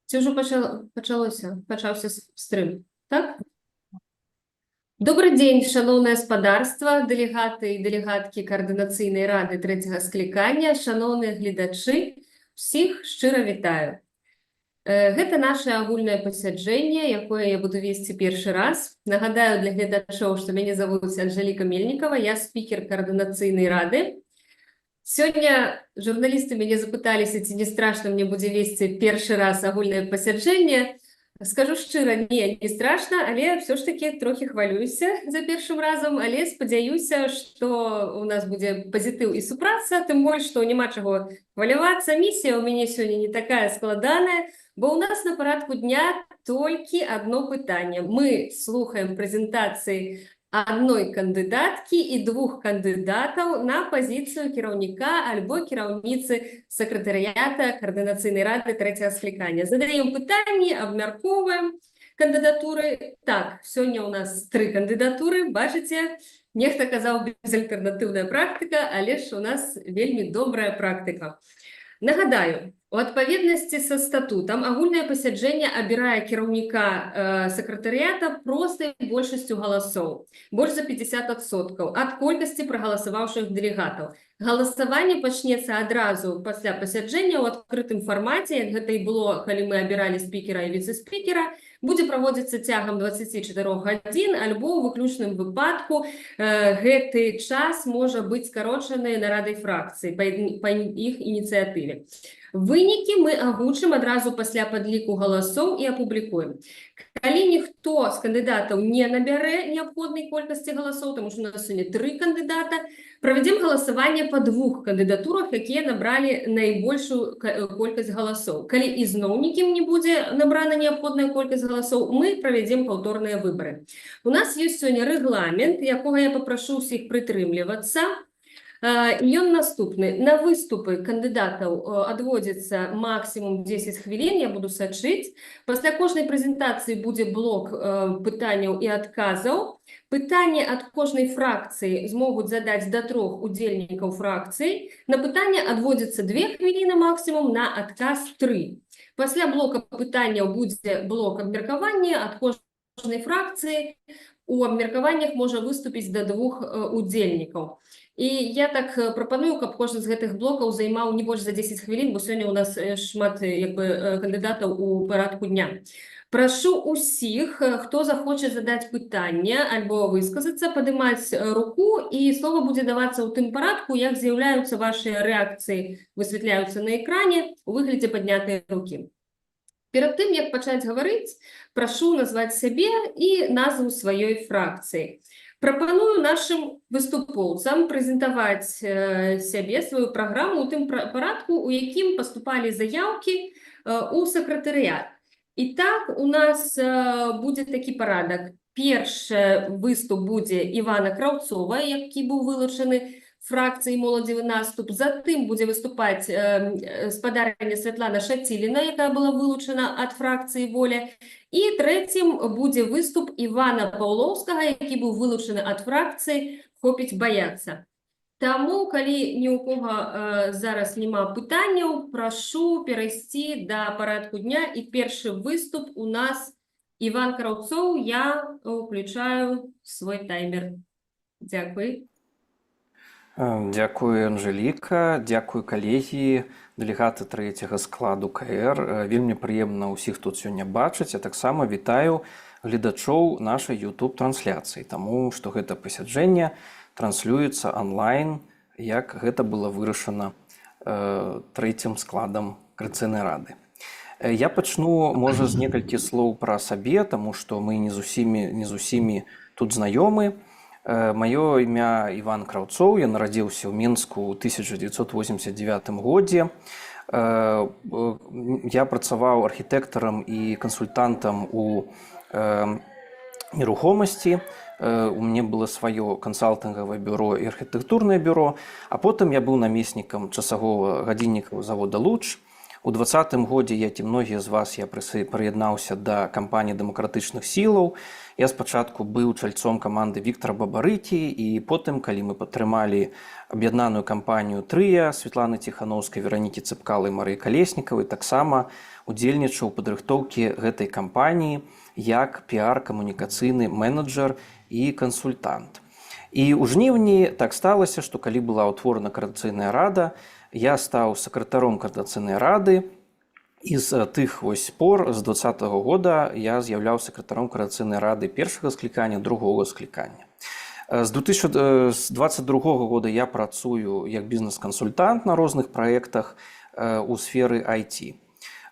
Ці ўжо пачаўся стрым, так? Добрый дзень, шаноўнае спадарства, дэлегаты і дэлегаткі Каардынацыйнай рады трэцяга склікання, шаноўныя гледачы, усіх шчыра вітаю. Гэта наше агульнае пасяджэнне, якое я буду весці першы раз. Нагадаю для гледачоў, што мяне завуць Анжэліка Мельнікова, я спікер Каардынацыйнай рады. Сёння журналісты мяне запыталіся, ці не страшна мне будзе весці першы раз агульнае пасяджэнне. Скажу шчыра, не страшна, але все ж таки трохі хвалююся за першым разам, але спадзяюся, што у нас будзе пазітыў і супраца, тым больш, што няма чаго хвалявацца. Місія ў мяне сёння не такая складаная, бо ў нас на парадку дня толькі адно пытанне. Мы слухаем прэзентацыі адной кандыдаткі і двух кандыдатаў на пазіцыю кіраўніка альбо кіраўніцы сакратарыята Каардынацыйнай рады трэцяга склікання. Задаем пытанні, абмяркоўваем кандыдатуры. Так, сёння ў нас 3 кандыдатуры. Бачыце, нехта казаў безальтэрнатыўная практыка, але ж у нас вельмі добрая практыка. Нагадаю, у адпаведнасці са статутам агульнае пасяджэнне абірае кіраўніка сакратарыята простай большасцю галасоў, больш за 50% ад колькасці прагаласаваўшых дэлегатаў. Галасаванне пачнецца адразу пасля пасяджэння ў адкрытым фармаце, як гэта і было, калі мы абіралі спікера і віцэ-спікера, будзе праводзіцца цягам 24 гадзін, альбо ў выключным выпадку гэты час можа быць скарочаны нарадай фракцыі па іх ініцыятыве. Вынікі мы агучым адразу пасля падліку галасоў і апублікуем. Калі ніхто з кандыдатаў не набярэ неабходнай колькасці галасоў, тому што у нас сёння 3 кандыдата, правядзем галасаванне па 2 кандыдатурах, якія набралі найбольшую колькасць галасоў. Калі ізноў нікім не будзе набрана неабходная колькасць галасоў, мы правядзем паўторныя выбары. У нас ёсць сёння рэгламент, якога я папрашу ўсіх прытрымлівацца. Ён наступны. На выступы кандыдатаў адводзіцца максімум 10 хвілін, я буду сачыць. Пасля кожнай прэзентацыі будзе блок пытанняў і адказаў. Пытанне ад кожнай фракцыі змогуць задаць да 3 удзельнікаў фракцыі. На пытанне адводзіцца 2 хвіліны максімум, на адказ 3. Пасля блока пытанняў будзе блок абмеркавання ад кожнай фракцыі. У абмеркаваннях можа выступіць да 2 удзельнікаў. І я так прапаную, каб кожны з гэтых блокаў займаў не больш за 10 хвілін, бо сёння у нас шмат кандыдатаў у парадку дня. Прашу усіх, хто захоча задаць пытанне альбо высказацца, падымаць руку, і слова будзе давацца ў тым парадку, як з'яўляюцца вашыя рэакцыі, высвятляюцца на экране у выглядзе паднятай рукі. Перад тым, як пачаць гаварыць, прашу назваць сябе і назву сваёй фракцыі. Прапаную нашым выступоўцам прэзентаваць сябе, сваю праграму ў тым парадку, у якім паступалі заяўкі ў сакратарыят. І так у нас будзе такі парадак. Першы выступ будзе Івана Краўцова, які быў вылучаны фракцыі «Моладзевы наступ». Затым будзе выступаць спадарня Святлана Шаціліна, якая была вылучана ад фракцыі «Воля». І трэцім будзе выступ Івана Паўлоўскага, які быў вылучаны ад фракцыі «Хопіць баяцца». Таму, калі ні ў кога зараз няма пытанняў, прашу перайсці да парадку дня. І першы выступ у нас Іван Краўцоў. Я ўключаю свой таймер. Дзякуй. Дзякуй, Анжэліка, дзякуй, калегі, дэлегаты трэцяга складу КР. Вельмі прыемна ўсіх тут сёння бачыць, а таксама вітаю гледачоў нашай YouTube-трансляцыі, таму што гэта пасяджэнне транслюецца онлайн, як гэта было вырашана трэцім складам Каардынацыйнай рады. Я пачну, можа, з некалькі слоў пра сабе, таму што мы не з усімі тут знаёмы. Маё імя Іван Краўцоў, я нарадзіўся ў Мінску ў 1989 годзе. Я працаваў архітэктарам і кансультантам у нерухомасці. У мяне было сваё кансалтынгавае бюро і архітэктурнае бюро, а потым я быў намеснікам часовага гадзінніка завода «Луч». У 2020 годзе, як і многія з вас, я прыяднаўся да кампаніі дэмакратычных сілаў. Я спачатку быў чальцом каманды Віктара Бабарыкі, і потым, калі мы падтрымалі аб'яднаную кампанію «Трыя» Светланы Ціхановскай, Веранікі Цыпкалы і Марыі Калеснікавай, таксама удзельнічаў у падрыхтоўкі гэтай кампаніі як піар-камунікацыйны менеджер і кансультант. І ў жніўні так сталася, што калі была ўтворана Коордынацыйная рада, я стаў сакратаром Коордынацыйнай рады, і з тых пор, з 2020 года, я з'яўляўся сакратаром Коордынацыйнай рады першага склікання, другога склікання. З 2022 года я працую як бізнес-кансультант на розных праектах у сферы IT.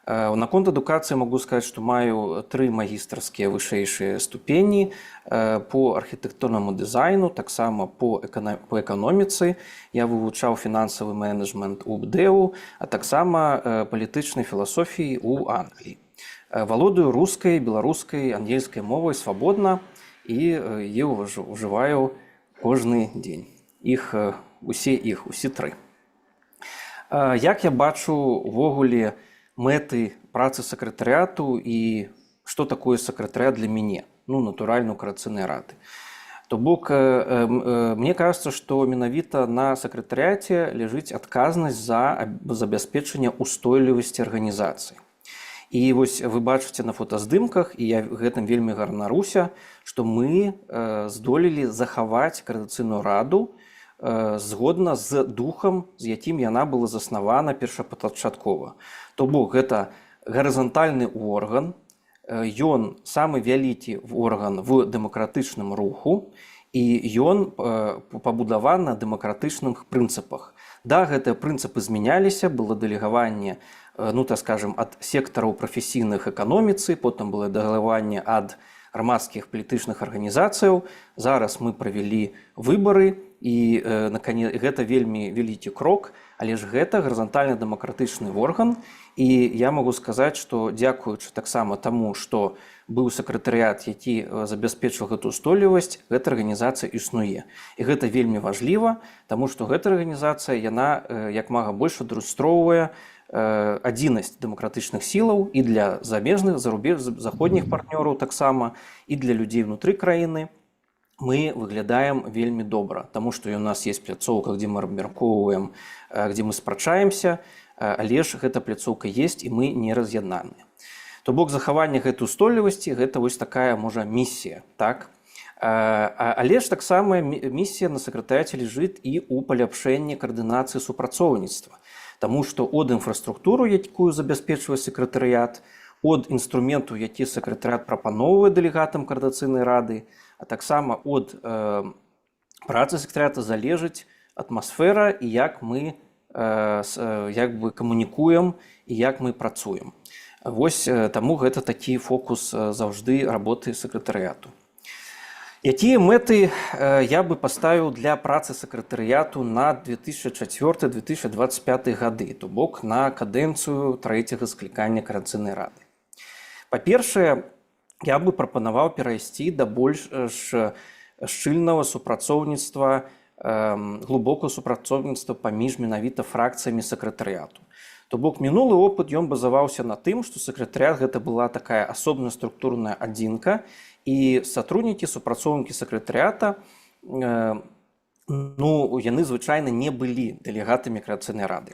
Наконт адукацыі могу сказаць, што маю 3 магістарскія вышэйшыя ступені по архітэктурнаму дызайну, таксама по эканоміцы. Я вывучаў фінансавы менеджмент у БДЭУ, а таксама палітычнай філасофіі ў Англіі. Валодаю рускай, беларускай, ангельскай мовай свабодна і ўжываю кожны дзень. Усе 3. Як я бачу увогуле мэты працы сакратарыяту і што такое сакратарыят для мяне, натуральна, у Коордынацыйнай рады. То бок, мне кажется, што менавіта на сакратарыяце ляжыць адказнасць за забяспечэнне устойлівасці арганізацыі. І вось вы бачыце на фотаздымках, і я гэтым вельмі гарнаруся, што мы здолелі захаваць Коордынацыйную раду згодна з духам, з якім яна была заснавана першапачаткова. То бок, гэта гарызантальны орган, ён самы вялікі орган в дэмакратычным руху, і ён пабудаваны на дэмакратычных прынцыпах. Да, гэтыя прынцыпы змяняліся, было дэлегаванне, так скажем, ад сектараў прафесійных эканоміцы, потым было дэлегаванне ад грамадскіх палітычных арганізацыяў. Зараз мы правялі выбары, і гэта вельмі вялікі крок, але ж гэта гарызантальны дэмакратычны орган. І я магу сказаць, што дзякуючы таксама таму, што быў сакратарыят, які забяспечыў гэту устойлівасць, гэта арганізацыя існуе. І гэта вельмі важліва, таму што гэта арганізацыя, яна як мага больш адлюстроўвае адзінасць дэмакратычных сілаў і для замежных, заходніх партнёраў таксама, і для людзей внутры краіны. Мы выглядаем вельмі добра, таму што у нас есть пляцоўка, дзе мы абмяркоўваем, дзе мы спрачаемся, але ж гэта пляцоўка есть, і мы не раз'яднаныя. То бок, захаванне гэтай устойлівасці – гэта вось такая, можа, місія, так? Але ж таксама місія на сакратарыяце ляжыць і ў паляпшэнні каардынацыі супрацоўніцтва. Таму што ад інфраструктуру, якую забяспечвае сакратарыят, ад інструменту, які сакратарыят прапаноўвае дэлегатам Коордынацыйнай рады, а таксама ад працы сакратарыята залежыць атмасфера і як мы камунікуем і як мы працуем. Вось таму гэта такі фокус заўжды работы сакратарыяту. Якія мэты я бы паставіў для працы сакратарыяту на 2004-2025 гады, то бок на кадэнцыю 3-го склікання Коордынацыйнай рады? Па-першае, я бы прапанаваў перайсці да больш шчыльнага супрацоўніцтва, глыбокага супрацоўніцтва паміж менавіта фракцыямі сакратарыяту. То бок, мінулы опыт ён базаваўся на тым, што сакратарыят гэта была такая асобная структурная адзінка, і сотруднікі, супрацоўнікі сакратарыята, яны звычайна не былі дэлегатамі Коордынацыйнай рады.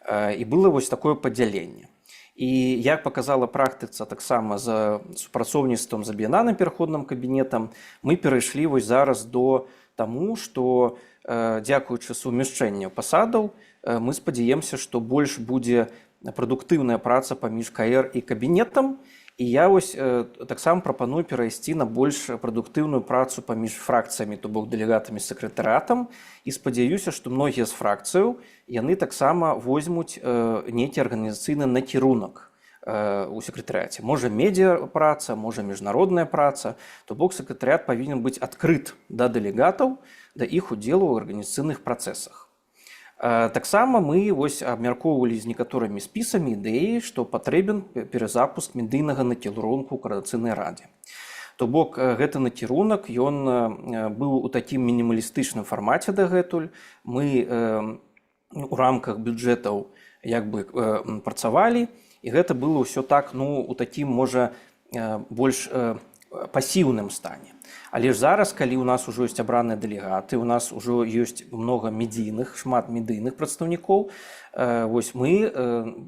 І было вось такое падзяленне. І як паказала практыка таксама з супрацоўніцтвам з аб'яднаным пераходным кабінетам, мы перайшлі вось зараз до таму, што дзякуючы сумяшчэнню пасадаў, мы спадзяемся, што больш будзе прадуктыўная праца паміж КР і кабінетам. І я вось таксама прапаную перайсці на больш прадуктыўную працу паміж фракцыямі, то бок дэлегатамі з сакратарыятам, і спадзяюся, што многія з фракцыяў яны таксама возьмуць нейкі арганізацыйны накірунак у сакратарыяце. Можа медыа-праца, можа міжнародная праца, то бок сакратарыят павінен быць адкрыт да дэлегатаў, да іх удзелу ў арганізацыйных працэсах. Таксама мы абмяркоўвалі з некаторымі спісамі ідэі, што патрэбен перазапуск медыйнага накірунку ў Коордынацыйнай радзе. То бок гэты накірунак ён быў у такім мінімалістычным фармаце дагэтуль. Мы у рамках бюджэтаў як бы працавалі, і гэта было ўсё так, ну, у такім, можа, больш пасіўным стане. Але ж зараз, калі ў нас ужо ёсць абраныя дэлегаты, у нас ужо ёсць много медійных, шмат медыйных прадстаўнікоў, вось мы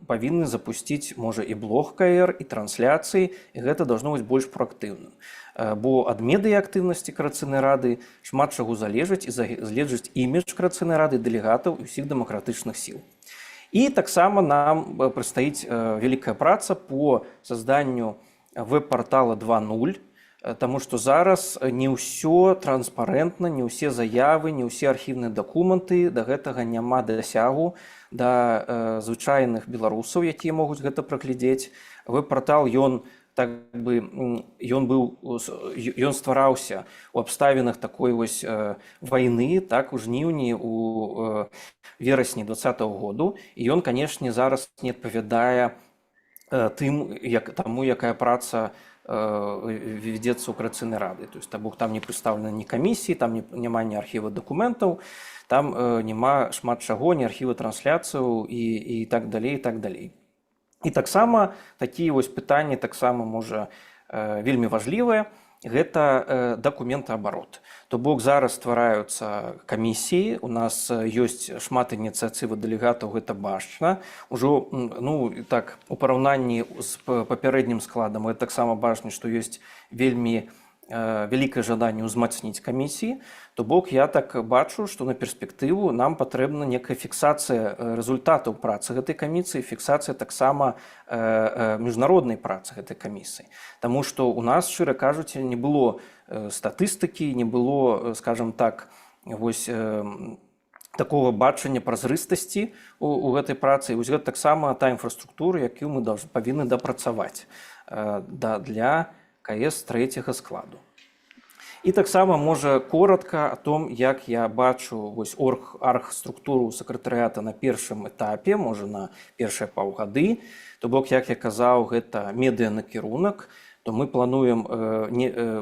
павінны запусціць, можа, і блог КР, і трансляцыі, і гэта должно быць больш праактыўным. Бо ад медыяактыўнасці Коарацыйнай рады шмат чаго залежыць, і залежыць імідж Коарацыйнай рады, дэлегатаў і ўсіх дэмакратычных сіл. І таксама нам прадстаіць вялікая праца по созданню веб-партала 2.0, таму што зараз не ўсё транспарэнтна, не ўсе заявы, не ўсе архіўныя дакументы, да гэтага няма дасягу да звычайных беларусаў, якія могуць гэта праглядзець. Веб-партал, ён ствараўся у абставінах такой вось вайны, так, у жніўні, у верасні 2020 году, і ён, канешне, зараз не адпавядае таму, якая праца вядзецца ў Коарацыйнай рады. То есть там не прадстаўлена ні камісіі, там няма ні архіва дакументаў, там няма шмат чаго, ні архіва трансляцыяў і так далей, і так далей. І таксама такія вось пытанні таксама, можа, вельмі важлівыя, гэта дакументаабарот. То бок зараз ствараюцца камісіі, у нас ёсць шмат ініцыятывы дэлегатаў, гэта бачна. Ужо, ну, так, у параўнанні з папярэднім складам, гэта таксама бачна, што ёсць вельмі вялікае жаданне ўзмацніць камісіі. То бок я так бачу, што на перспектыву нам патрэбна некая фіксацыя рэзультатаў працы гэтай камісіі, фіксацыя таксама міжнароднай працы гэтай камісіі. Таму што у нас, шчыра кажучы, не было статыстыкі, не было, скажем так, вось такого бачання празрыстасці у гэтай працы. І вось гэта таксама та інфраструктура, якую мы павінны дапрацаваць для КС трэцяга складу. І таксама, можа, коротка о том, як я бачу вось аргструктуру сакратарыята на першым этапе, можа, на першыя паўгады. То бок, як я казаў, гэта медыянакірунак, то мы плануем,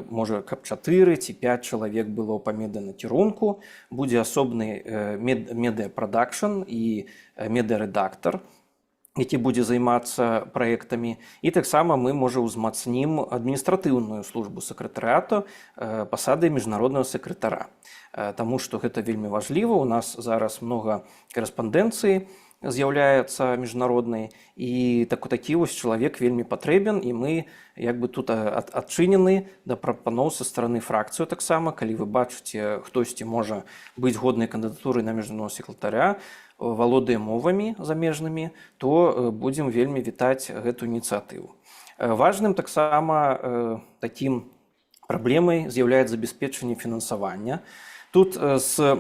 можа, каб 4 ці 5 чалавек было па медыянакірунку, будзе асобны медыапрадакшн і медыарэдактар, які будзе займацца праектамі. І таксама мы, можа, узмацнім адміністратыўную службу сакратарыяту пасадай міжнароднага сакратара. Таму што гэта вельмі важліва. У нас зараз многа карэспандэнцыі з'яўляецца міжнароднай, і такі вось чалавек вельмі патрэбен, і мы як бы тут адчынены да прапаноў са стараны фракцыю таксама. Калі вы бачыце, хтосьці можа быць годнай кандыдатурай на міжнароднага сакратаря, валодае мовамі замежнымі, то будзем вельмі вітаць гэту ініцыятыву. Важным таксама такім праблемай з'яўляецца забеспечэнне фінансавання. Тут са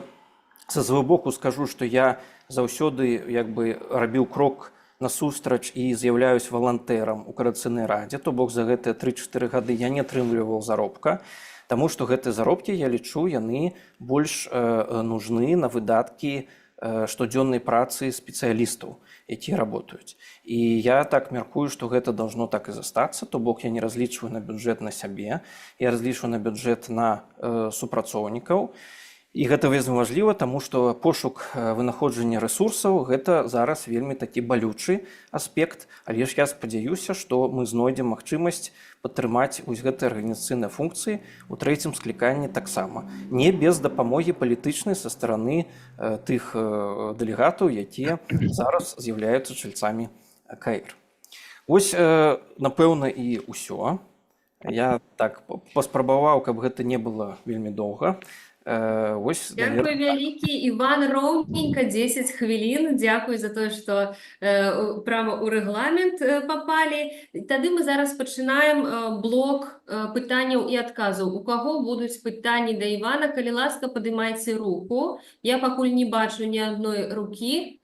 свайго боку скажу, што я заўсёды як бы рабіў крок насустрач і з'яўляюсь валантэрам у Коарацыйнай радзе, то бок за гэтыя 3-4 гады я не атрымліваў заробка, таму што гэтыя заробкі, я лічу, яны больш нужны на выдаткі штодзённай працы спецыялістаў, якія работаюць. І я так мяркую, што гэта должно так і застацца, то бок я не разлічваю на бюджэт на сябе, я разлічваю на бюджэт на супрацоўнікаў. І гэта вельмі важліва, таму што пошук вынаходжання рэсурсаў гэта зараз вельмі такі балючы аспект, але ж я спадзяюся, што мы знойдзем магчымасць падтрымаць вось гэтыя арганізацыйныя функцыі ў трэцім скліканні таксама. Не без дапамогі палітычнай са стараны тых дэлегатаў, якія зараз з'яўляюцца чальцамі КР. Вось, напэўна, і ўсё. Я так паспрабаваў, каб гэта не было вельмі доўга. Дякую вялікі, Іван, роўненька 10 хвілін. Дзякуй за тое, што прямо ў рэгламент папалі. Тады мы зараз пачынаем блок пытанняў і адказаў. У каго будуць пытанні да Івана, калі ласка, падымайце руку. Я пакуль не бачу ні адной рукі.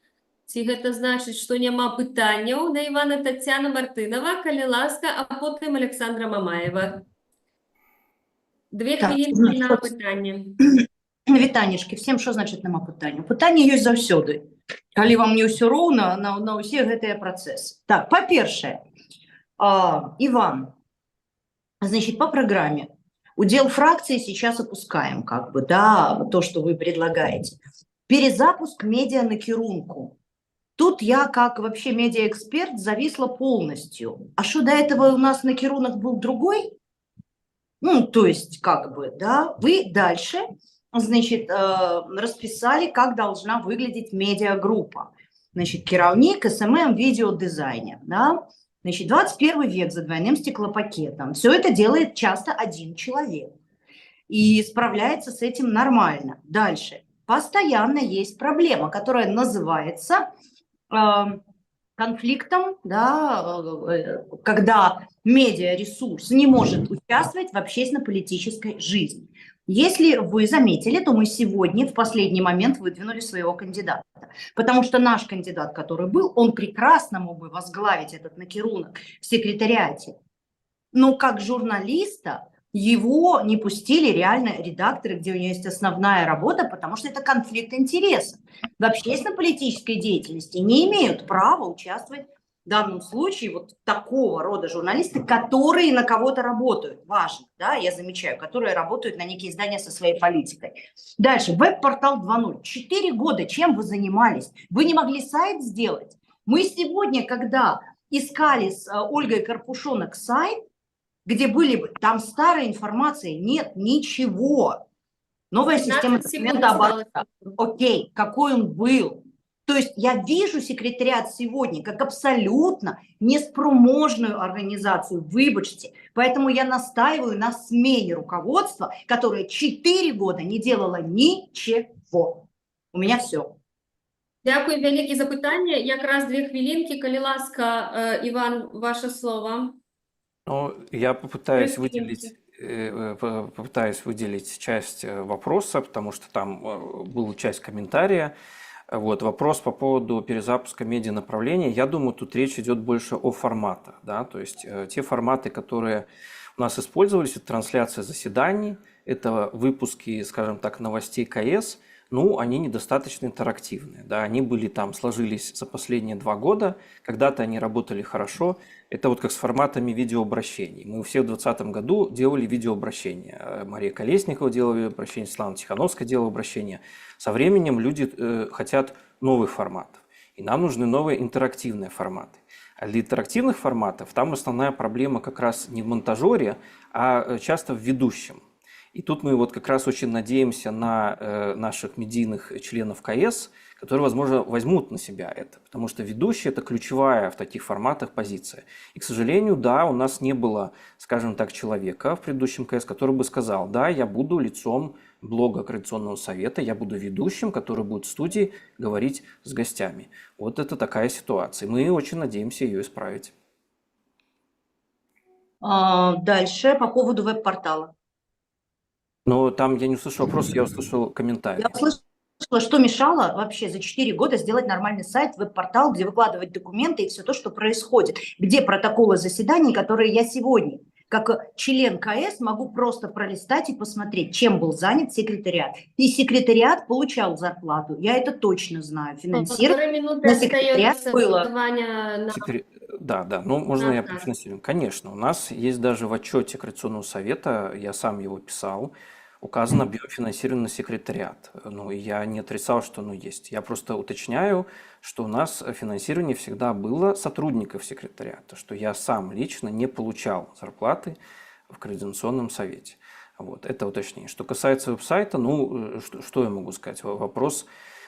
Ці гэта значыць, што няма пытанняў да Івана? Таццяна Мартынова, калі ласка, а потым Александра Мамаева. 2 хвілінкі на пытанне. Вітанечкі, всем што значыць нема пытання? Пытанне ёсць заўсёды. Калі вам не ўсё роўна на ўсе гэтыя працэсы. Так, па-першае, Иван, значит, по программе удел фракции сейчас опускаем, как бы, да, то, что вы предлагаете. Перезапуск медиа на керунку. Тут я, как вообще медиаэксперт, зависла полностью. А что до этого у нас на керунок был другой? Ну, то есть, как бы, да, вы дальше, значит, расписали, как должна выглядеть медиагруппа. Значит, керовник, СММ, видеодизайнер, да. Значит, 21 век за двойным стеклопакетом. Все это делает часто один человек. И справляется с этим нормально. Дальше. Постоянно есть проблема, которая называется конфликтом, да, когда медиаресурс не может участвовать в общественно-политической жизни. Если вы заметили, то мы сегодня в последний момент выдвинули своего кандидата, потому что наш кандидат, который был, он прекрасно мог бы возглавить этот накерунок в секретариате, но как журналиста его не пустили реально редакторы, где у него есть основная работа, потому что это конфликт интересов. В общественно-политической деятельности не имеют права участвовать в данном случае вот такого рода журналисты, которые на кого-то работают. Важно, да, я замечаю, которые работают на некие издания со своей политикой. Дальше, веб-портал 2.0. 4 года чем вы занимались? Вы не могли сайт сделать? Мы сегодня, когда искали с Ольгой Карпушонок сайт, где были бы, там старой информации нет ничего. Новая система 15 секунд документа осталось. оборота. Окей, какой он был. То есть я вижу секретариат сегодня как абсолютно неспроможную организацию, выбачьте. Поэтому я настаиваю на смене руководства, которое 4 года не делало ничего. У меня все. Дякую велике за питання. Якраз 2 хвилинки. Коли ласка, Іван, ваше слово. Ну, я попытаюсь 3 хвилинки. попытаюсь выделить часть вопроса, потому что там была часть комментария. Вот, вопрос по поводу перезапуска медианаправления. Я думаю, тут речь идет больше о форматах. Да? То есть те форматы, которые у нас использовались, это трансляция заседаний, это выпуски, скажем так, новостей КС, ну, они недостаточно интерактивные. Да? Они были там, сложились за последние 2 года, когда-то они работали хорошо. Это вот как с форматами видеообращений. Мы все в 2020 году делали видеообращения. Мария Колесникова делала видеообращение, Светлана Тихановская делала обращение. Со временем люди хотят новых форматов. И нам нужны новые интерактивные форматы. А для интерактивных форматов там основная проблема как раз не в монтажере, а часто в ведущем. И тут мы вот как раз очень надеемся на наших медийных членов КС, которые, возможно, возьмут на себя это. Потому что ведущий – это ключевая в таких форматах позиция. И, к сожалению, да, у нас не было, скажем так, человека в предыдущем КС, который бы сказал: да, я буду лицом блога Координационного совета, я буду ведущим, который будет в студии говорить с гостями. Вот это такая ситуация. Мы очень надеемся ее исправить. Дальше по поводу веб-портала. Но там я не услышал вопрос, я услышал комментарий. Я услышала, что мешало вообще за 4 года сделать нормальный сайт, веб-портал, где выкладывать документы и все то, что происходит. Где протоколы заседаний, которые я сегодня, как член КС, могу просто пролистать и посмотреть, чем был занят секретариат. И секретариат получал зарплату. Я это точно знаю. Финансирование на секретариат было. Да, ну можно я про финансирование? Конечно, у нас есть даже в отчете Координационного совета, я сам его писал, указано объем финансирования на секретариат. Ну, и я не отрицал, что оно есть. Я просто уточняю, что у нас финансирование всегда было сотрудников секретариата, что я сам лично не получал зарплаты в Координационном совете. Вот, это уточнение. Что касается веб-сайта, ну, что я могу сказать? Вопрос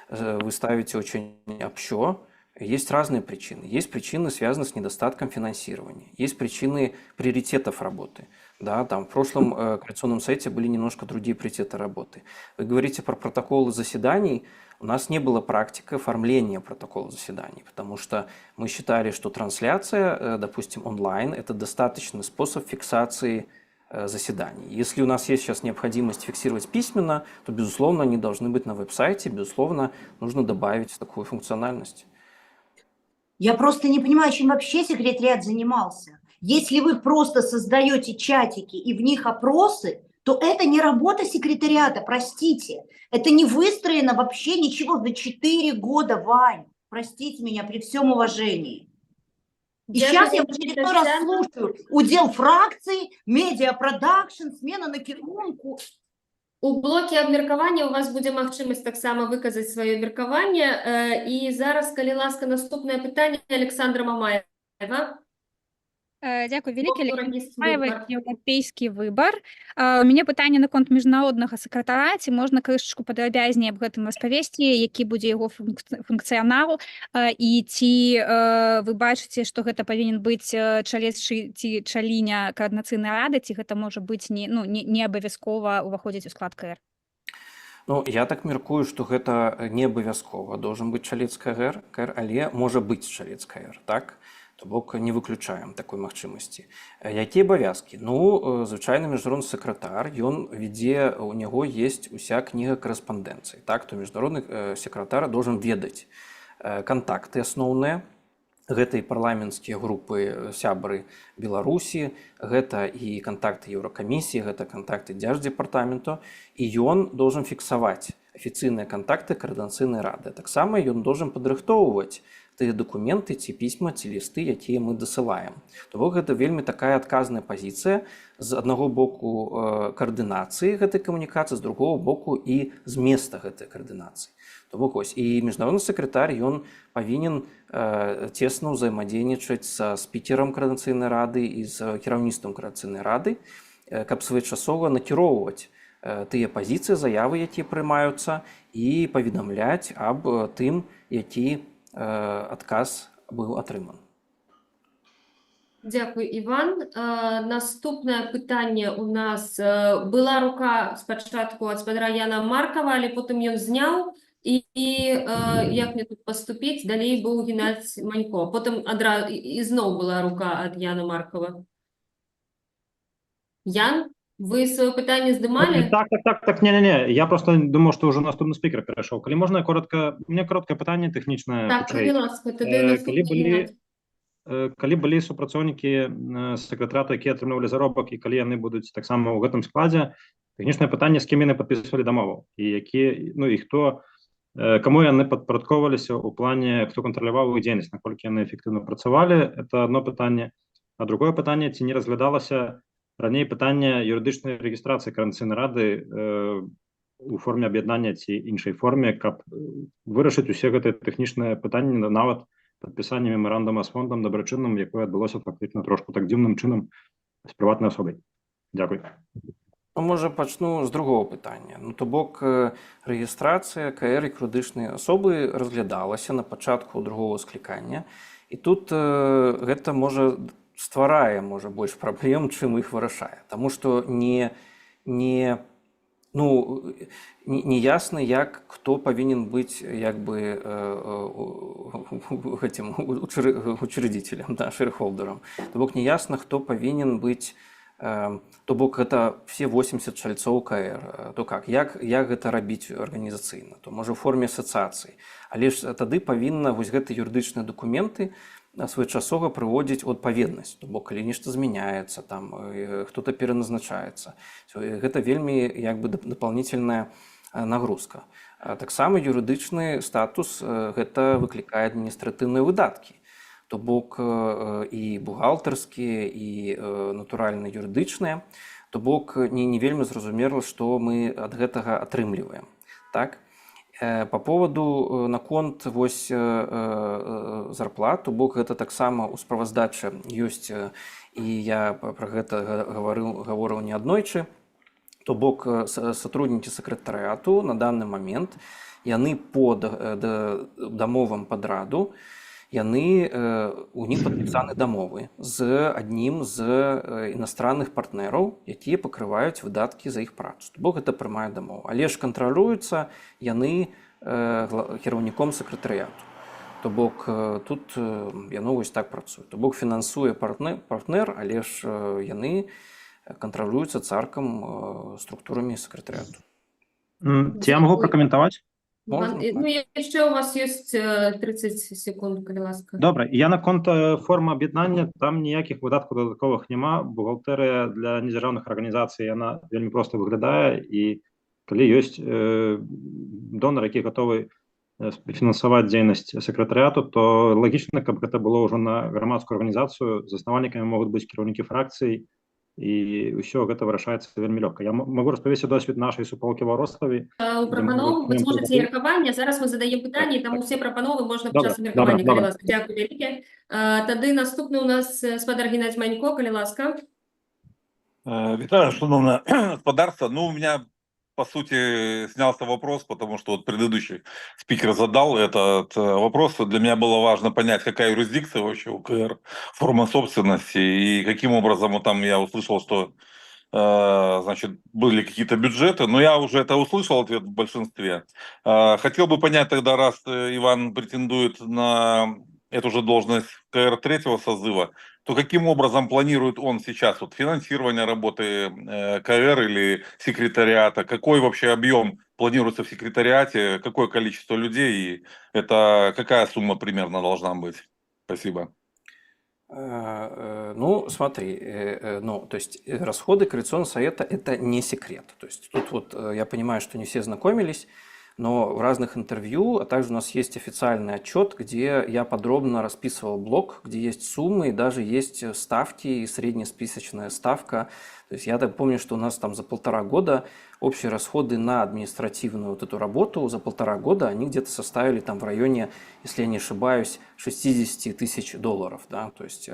вы ставите очень общо. Есть разные причины. Есть причины, связанные с недостатком финансирования. Есть причины приоритетов работы. Да, там в прошлом Координационном совете были немножко другие приоритеты работы. Вы говорите про протоколы заседаний. У нас не было практики оформления протокола заседаний, потому что мы считали, что трансляция, допустим, онлайн, это достаточный способ фиксации заседаний. Если у нас есть сейчас необходимость фиксировать письменно, то, безусловно, они должны быть на веб-сайте, безусловно, нужно добавить такую функциональность. Я просто не понимаю, чем вообще секретариат занимался. Если вы просто создаете чатики и в них опросы, то это не работа секретариата, простите. Это не выстроено вообще ничего за 4 года, Вань. Простите меня при всем уважении. И сейчас я в очередной раз слушаю удел фракции, медиапродакшн, смена на керунку. У блоке абмеркавання у вас будзе магчымасць таксама выказаць сваё меркаванне. І зараз, калі ласка, наступнае пытанне Александра Мамаева. Дзякуй вялікі, Выбар. еўрапейскі выбар. У мяне пытанне наконт міжнароднага сакратара, ці можна крышачку падрабязней аб гэтым распавесці, які будзе яго функцыянал, і ці вы бачыце, што гэта павінен быць чалец ці чаліня каардынацыйнай рады, ці гэта можа быць не абавязкова ўваходзіць у склад КР? Ну, я так меркую, што гэта не абавязкова должен быць чалец КР, але можа быць чалец КР, так? То бок не выключаем такой магчымасці. Якія абавязкі? Ну, звычайны міжнародны сакратар, ён вядзе, у яго есть уся кніга корэспандэнцыі, так? То міжнародны сакратар должен ведаць кантакты асноўныя, гэта і парламенцкія групы сябры Беларусі, гэта і кантакты Еўракамісіі, гэта кантакты дзярждзепартаменту, і ён должен фіксаваць афіцыйныя кантакты каардынацыйнай рады. Таксама ён должен падрыхтоўваць тыя дакументы ці пісьма ці лісты, якія мы дасылаем. То бок гэта вельмі такая адказная пазіцыя з аднаго боку каардынацыі гэтай камунікацыі, з другого боку і зместа гэтай каардынацыі. То бок ось і міжнародны сакратар ён павінен цесна ўзаемадзейнічаць са спікерам каардынацыйнай рады і з кіраўніцтвам каардынацыйнай рады, каб своечасова накіроўваць тыя пазіцыі, заявы, якія прымаюцца, і паведамляць аб тым, які адказ быў атрыман. Дзякуй, Іван. Наступнае пытанне у нас. Была рука спачатку ад спадара Яна Маркава, але потым ён зняў. І як мне тут паступіць? Далей быў Геннадзь Манько. Потым адразу ізноў была рука ад Яна Маркава. Ян, вы сваё пытанне здымалі? Так, не. Я просто думал, что уже наступный спикер перешел. Коли можно, коротко, у меня короткое питание техничное. Так, калі ласка, тады наступны Геннадзь. Калі былі супрацоўнікі сакратарата, якія атрымлівалі заробак, і калі яны будуць таксама ў гэтым складзе, тэхнічнае пытанне, з кім яны падпісвалі дамову, і які, ну і хто, каму яны падпарадкоўваліся ў плане, хто кантраляваў іх дзейнасць, наколькі яны эфектыўна працавалі, это одно пытанне. А другое пытанне, ці не разглядалася раней пытанне юрыдычнай рэгістрацыі каардынацыйнай рады у форме аб'яднання ці іншай форме, каб вырашыць усе гэтыя тэхнічныя пытанні, нават падпісанне мемарандума з фондам дабрачынным, якое адбылося фактычна трошку так дзіўным чынам з прыватнай асобай. Дзякуй. Ну, можа, пачну з другого пытання. Ну, то бок, рэгістрацыя КР як юрыдычнай асобы разглядалася на пачатку другого склікання. І тут гэта можа стварае, можа, больш праблем, чым іх вырашае. Таму што не ясна, як хто павінен быць як бы гэтым учредителем, да, шэрхолдерам. То бок не ясна, хто павінен быць, то бок гэта все 80 чальцоў КР. То як гэта рабіць арганізацыйна? То можа ў форме асацыяцыі. Але ж тады павінна вось гэтыя юрыдычныя дакументы своечасова прыводзіць у адпаведнасць. То бок калі нешта змяняецца, там хто-то пераназначаецца. Гэта вельмі як бы дапаўнительная нагрузка. Таксама юрыдычны статус гэта выклікае адміністратыўныя выдаткі. То бок і бухгалтарскія, і натуральна юрыдычныя. То бок не вельмі зразумела, што мы ад гэтага атрымліваем. Так? По поводу наконт вось зарплат, то бок гэта таксама ў справаздачы ёсць, і я пра гэта гаворыў неаднойчы. То бок сотрудники сакратарыяту на данный момент, яны по дамовам падраду, яны у них падпісаны дамовы з аднім з іностранных партнераў, якія пакрываюць выдаткі за іх працу. То бок гэта прымае дамову. Але ж кантралююцца яны кіраўніком сакратарыяту. То бок тут яно вось так працуе. То бок фінансуе партнер, але ж яны кантралююцца царкам структурамі сакратарыяту. Ці я могу пракаментаваць? Ну, яшчэ у вас ёсць 30 секунд, калі ласка. Добра, я наконт формы аб'яднання, там ніякіх выдаткаў дадатковых няма. Бухгалтэрыя для недзяржаўных арганізацый, яна вельмі проста выглядае, і калі ёсць донар, які гатовы фінансаваць дзейнасць сакратарыяту, то лагічна, каб гэта было ўжо на грамадскую арганізацыю, заснавальнікамі могуць быць кіраўнікі фракцый, і ўсё гэта вырашаецца вельмі лёгка. Я магу распавесці досвед нашай супалкі ва Вроцлаве. У прапанову вы зможаце меркаванне. Зараз мы задаем пытанні, таму ўсе прапановы можна Добра, падчас меркавання, калі добра. ласка. Дзякуй вялікі. Тады наступны у нас спадар Геннадзь Манько, калі ласка. Витаю, шановное господарство. Ну, у меня, по сути, снялся вопрос, потому что вот предыдущий спикер задал этот вопрос. Для меня было важно понять, какая юрисдикция вообще у КР, форма собственности, и каким образом вот там я услышал, что значит, были какие-то бюджеты, но я уже это услышал, ответ в большинстве. Хотел бы понять тогда, раз Иван претендует на эту же должность КР третьего созыва, то каким образом планирует он сейчас вот, финансирование работы КР или секретариата? Какой вообще объем планируется в секретариате? Какое количество людей? И это какая сумма примерно должна быть? Спасибо. Ну, смотри, ну, то есть расходы Координационного совета – это не секрет. То есть тут вот я понимаю, что не все знакомились, но в разных интервью, а также у нас есть официальный отчет, где я подробно расписывал блок, где есть суммы и даже есть ставки и среднесписочная ставка. То есть я так помню, что у нас там за 1,5 года общие расходы на административную вот эту работу за 1,5 года, они где-то составили там в районе, если я не ошибаюсь, $60 тысяч. Да? То есть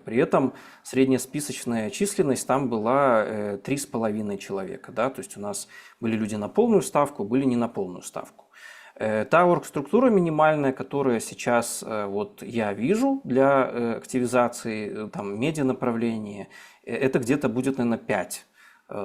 при этом среднесписочная численность там была 3,5 человека. Да? То есть у нас были люди на полную ставку, были не на полную ставку. Та оргструктура минимальная, которая сейчас вот я вижу для активизации там, медианаправления, это где-то будет, наверное, 5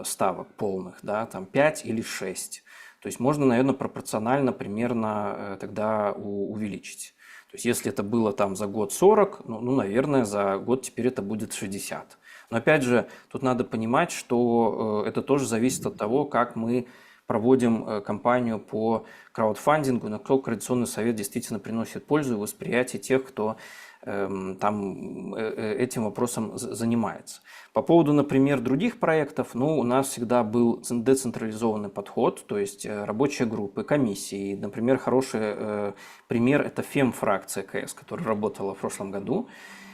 ставок полных, да, там 5 или 6. То есть можно, наверное, пропорционально примерно тогда увеличить. То есть если это было там за год 40, ну, наверное, за год теперь это будет 60. Но опять же, тут надо понимать, что это тоже зависит от того, как мы проводим кампанию по краудфандингу, насколько Координационный совет действительно приносит пользу и восприятие тех, кто там этим вопросом занимается. По поводу, например, других проектов, ну, у нас всегда был децентрализованный подход, то есть рабочие группы, комиссии. Например, хороший пример – это фемфракция КС, которая работала в прошлом году.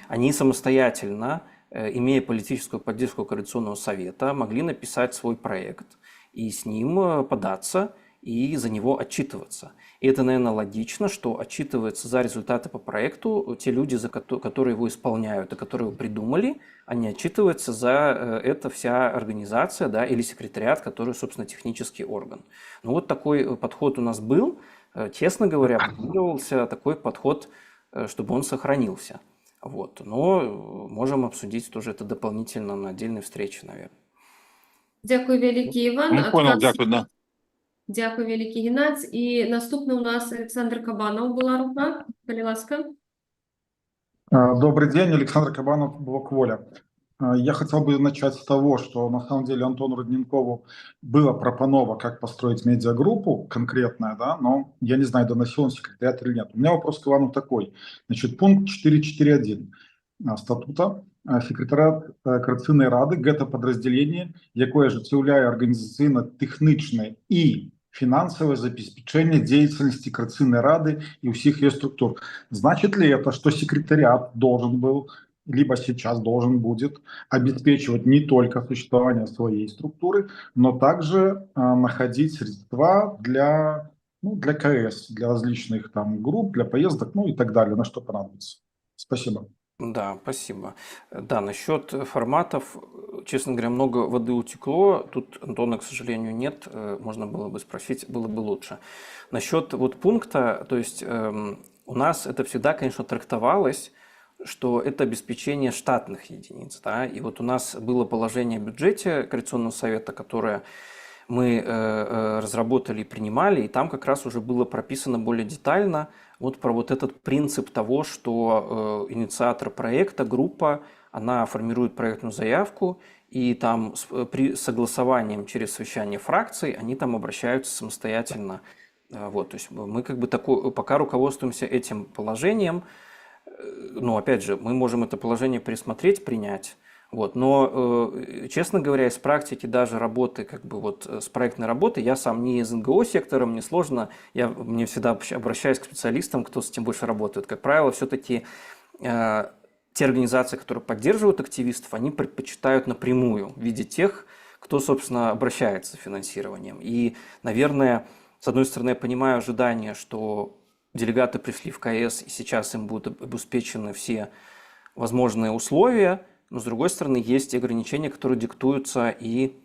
Они самостоятельно, имея политическую поддержку Координационного совета, могли написать свой проект и с ним податься и за него отчитываться. И это, наверное, логично, что отчитываются за результаты по проекту те люди, которые его исполняют и которые его придумали, а не отчитывается за это вся организация, да, или секретариат, который, собственно, технический орган. Ну вот такой подход у нас был. Честно говоря, планировался такой подход, чтобы он сохранился. Вот. Но можем обсудить тоже это дополнительно на отдельной встрече, наверное. Дякую, великий Іван. Ну, понял, дякую, да. Дякую, великий Геннадзь. І наступний у нас Александр Кабанов була рука. Будь ласка. Добрый день, Александр Кабанов, Блок Воля. Я хотел бы начать с того, что на самом деле Антону Родненкову было пропановано, как построить медиагруппу конкретная, да, но я не знаю, доносил он секретариат или нет. У меня вопрос к Ивану такой. Значит, пункт 4.4.1 статута. Секретаріат Координаційної ради – гэта падраздзяленне, якое ажыццяўляе арганізацыйна-тэхнічнае і финансовое забеспечение деятельности Координационной рады и у всех ее структур. Значит ли это, что секретариат должен был, либо сейчас должен будет обеспечивать не только существование своей структуры, но также находить средства для КС, для различных там групп, для поездок, ну и так далее, на что понадобится? Спасибо. Да, спасибо. Да, насчет форматов, честно говоря, много воды утекло. Тут Антона, к сожалению, нет. Можно было бы спросить, было бы лучше. Насчет вот пункта, то есть у нас это всегда, конечно, трактовалось, что это обеспечение штатных единиц. Да? И вот у нас было положение в бюджете Координационного совета, которое мы разработали и принимали, и там как раз уже было прописано более детально вот про вот этот принцип того, что инициатор проекта, группа, она формирует проектную заявку, и там при согласовании через совещание фракций они там обращаются самостоятельно. Вот, то есть мы как бы пока руководствуемся этим положением, но опять же, мы можем это положение пересмотреть, принять. Вот. Но, честно говоря, из практики даже работы, как бы вот с проектной работы, я сам не из НГО сектора, мне сложно, мне всегда обращаюсь к специалистам, кто с этим больше работает. Как правило, все-таки те организации, которые поддерживают активистов, они предпочитают напрямую видеть тех, кто, собственно, обращается с финансированием. И, наверное, с одной стороны, я понимаю ожидание, что делегаты пришли в КС, и сейчас им будут обеспечены все возможные условия, но, с другой стороны, есть и ограничения, которые диктуются и,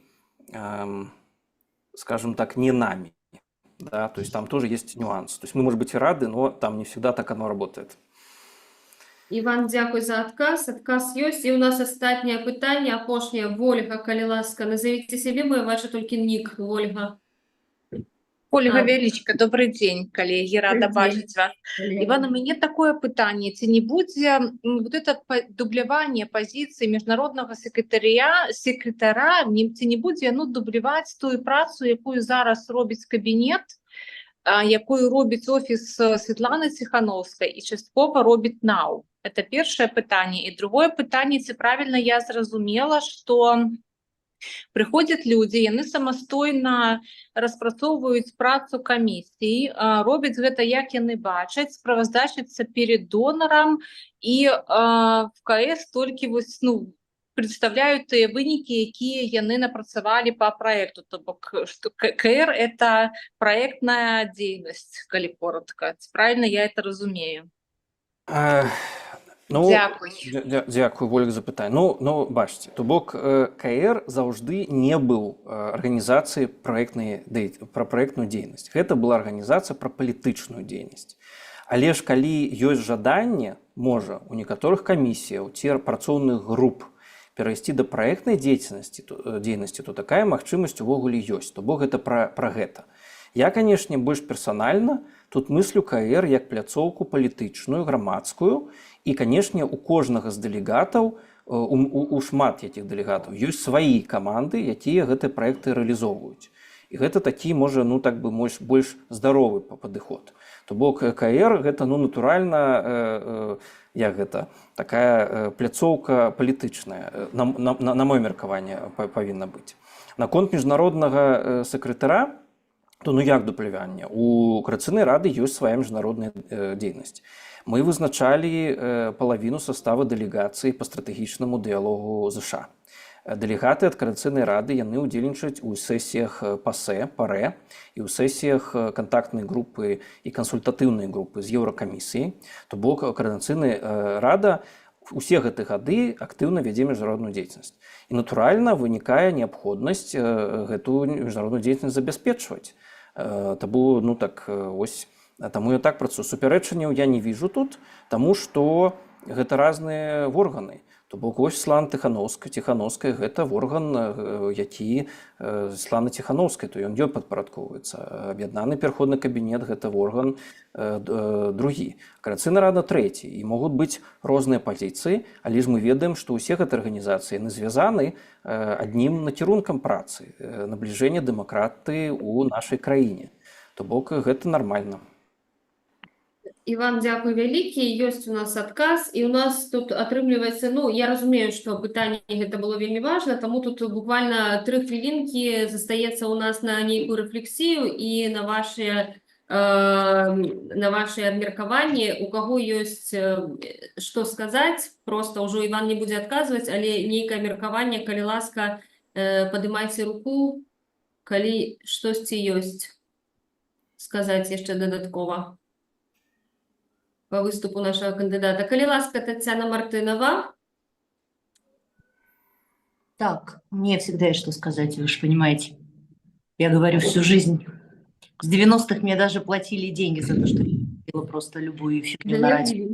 скажем так, не нами. Да? То есть там тоже есть нюансы. То есть мы, может быть, и рады, но там не всегда так оно работает. Іван, дякую за адказ. Адказ ёсць. І у нас астатняе пытанне, апошняе. Вольга, калі ласка, назовите себе, бо я бачу толькі нік. Вольга. Ольга А. Величко, добрый день, коллеги, рада Добрый день. бачить вас. Иван, у меня такое пытание, ці не будзе вот это дубляванне позиции международного секретаря, ці не будзе дубляваць тую працу, якую зараз робіць кабінет, якую робіць офіс Світланы Ціхановскай і часткова робіць НАУ. Это першае пытанне. І другое пытанне, ці правильно я зразумела, што прыходзяць людзі, яны самастойна распрацоўваюць працу камісій, робяць гэта, як яны бачаць, справаздачацца перед донарам, і в КС толькі представляют тыя вынікі, якія яны напрацавалі по проекту. То бок, што КР — это проектная дзейнасць, калі коротко. Правильно я это разумею? Ну, Дзякуй. Дзякую, Вольга, за пытанне. Ну, бачыце, то бок КР заўжды не быў арганізацыяй пра праектную дзейнасць. Гэта была арганізацыя пра палітычную дзейнасць. Але ж калі ёсць жаданне, можа, у некаторых камісіяў ці працоўных груп перайсці да праектнай дзейнасці, то такая магчымасць увогуле ёсць. То бок гэта пра гэта. Я, канешне, больш персанальна тут мыслю КР як пляцоўку палітычную, грамадскую, і, канешне, у кожнага з дэлегатаў, у шмат якіх дэлегатаў, ёсць свае каманды, якія гэтыя праекты рэалізоўваюць. І гэта такі, можа, больш здаровы падыход. То бок КР гэта, натуральна, такая пляцоўка палітычная, на маё меркаванне павінна быць. Наконт міжнароднага сакратара, то як дупляванне? У Координаційнай рады ёсць свая міжнародная дзейнасць. Мы вызначалі палавіну состава дэлегацыі па стратэгічнаму дыялогу ЗША. Дэлегаты ад Координаційнай рады, яны ўдзельнічаюць у сесіях ПАРЭ і ў сесіях кантактнай групы і кансультатыўнай групы з Еўракамісіяй. То бок Координаційная рада усе гэтыя гады актыўна вядзе міжнародную дзейнасць. І, натуральна, вынікае неабходнасць гэтую міжнародную дзейнасць забяспечваць. Таму я так працую. Супярэчанняў я не вижу тут, таму што гэта разныя органы. То бок вось Святлана Ціхановская — гэта орган, які Святлана Ціхановскай, то ён ёй падпарадкоўваецца. Аб'яднаны пераходны кабінет — гэта орган другі. Координаційная рада трэці. І могуць быць розныя пазіцыі, але ж мы ведаем, што ўсе гэтыя арганізацыі яны звязаны аднім накірункам працы, набліжэння дэмакратыі ў нашай краіне. То бок гэта нармальна. Іван, дякую вялікі. Ёсць у нас адказ, і у нас тут атрымліваецца, я разумею, што пытанне гэта было вельмі важна, таму тут буквально 3 хвілінкі застаецца ў нас на нейкую рэфлексію і на ваши абмеркаванні. У каго ёсць што сказаць, просто ўжо Іван не будзе адказваць, але нейкае меркаванне, калі ласка, падымайце руку, калі штосьці ёсць сказаць яшчэ дадаткова по выступу нашего кандидата. Калі ласка, Татьяна Мартынова. Так, мне всегда есть что сказать, вы же понимаете. Я говорю всю жизнь. С 90-х мне даже платили деньги за то, что я говорила просто любую фигню на радио.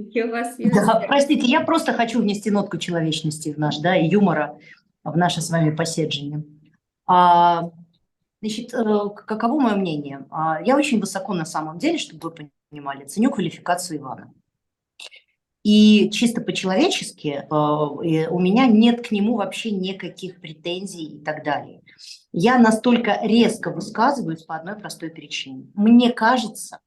Да, простите, я просто хочу внести нотку человечности в наш, и юмора в наше с вами поседжение. Значит, каково мое мнение? Я очень высоко на самом деле, чтобы вы понимали, ценю квалификацию Ивана. И чисто по-человечески у меня нет к нему вообще никаких претензий и так далее. Я настолько резко высказываюсь по одной простой причине. Мне кажется,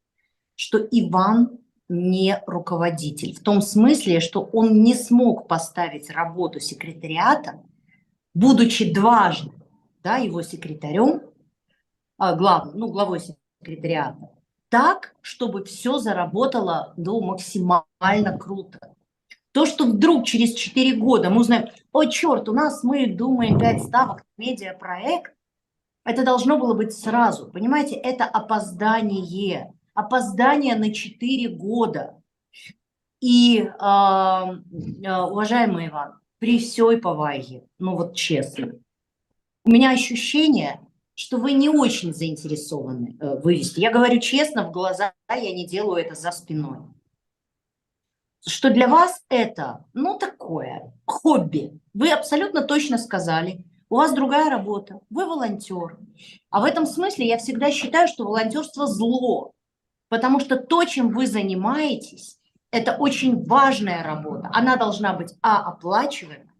что Иван не руководитель. В том смысле, что он не смог поставить работу секретариата, будучи дважды его секретарем, главой секретариата, так, чтобы все заработало максимально круто. То, что вдруг через 4 года мы узнаем, о, черт, у нас, мы думаем 5 ставок на медиапроект, это должно было быть сразу. Понимаете, это опоздание. Опоздание на 4 года. И, уважаемый Иван, при всей поваге, ну вот честно, у меня ощущение, что вы не очень заинтересованы вывести. Я говорю честно, в глаза, я не делаю это за спиной. Что для вас это, ну, такое, хобби. Вы абсолютно точно сказали, у вас другая работа, вы волонтер. А в этом смысле я всегда считаю, что волонтерство зло, потому что то, чем вы занимаетесь, это очень важная работа. Она должна быть, оплачиваема.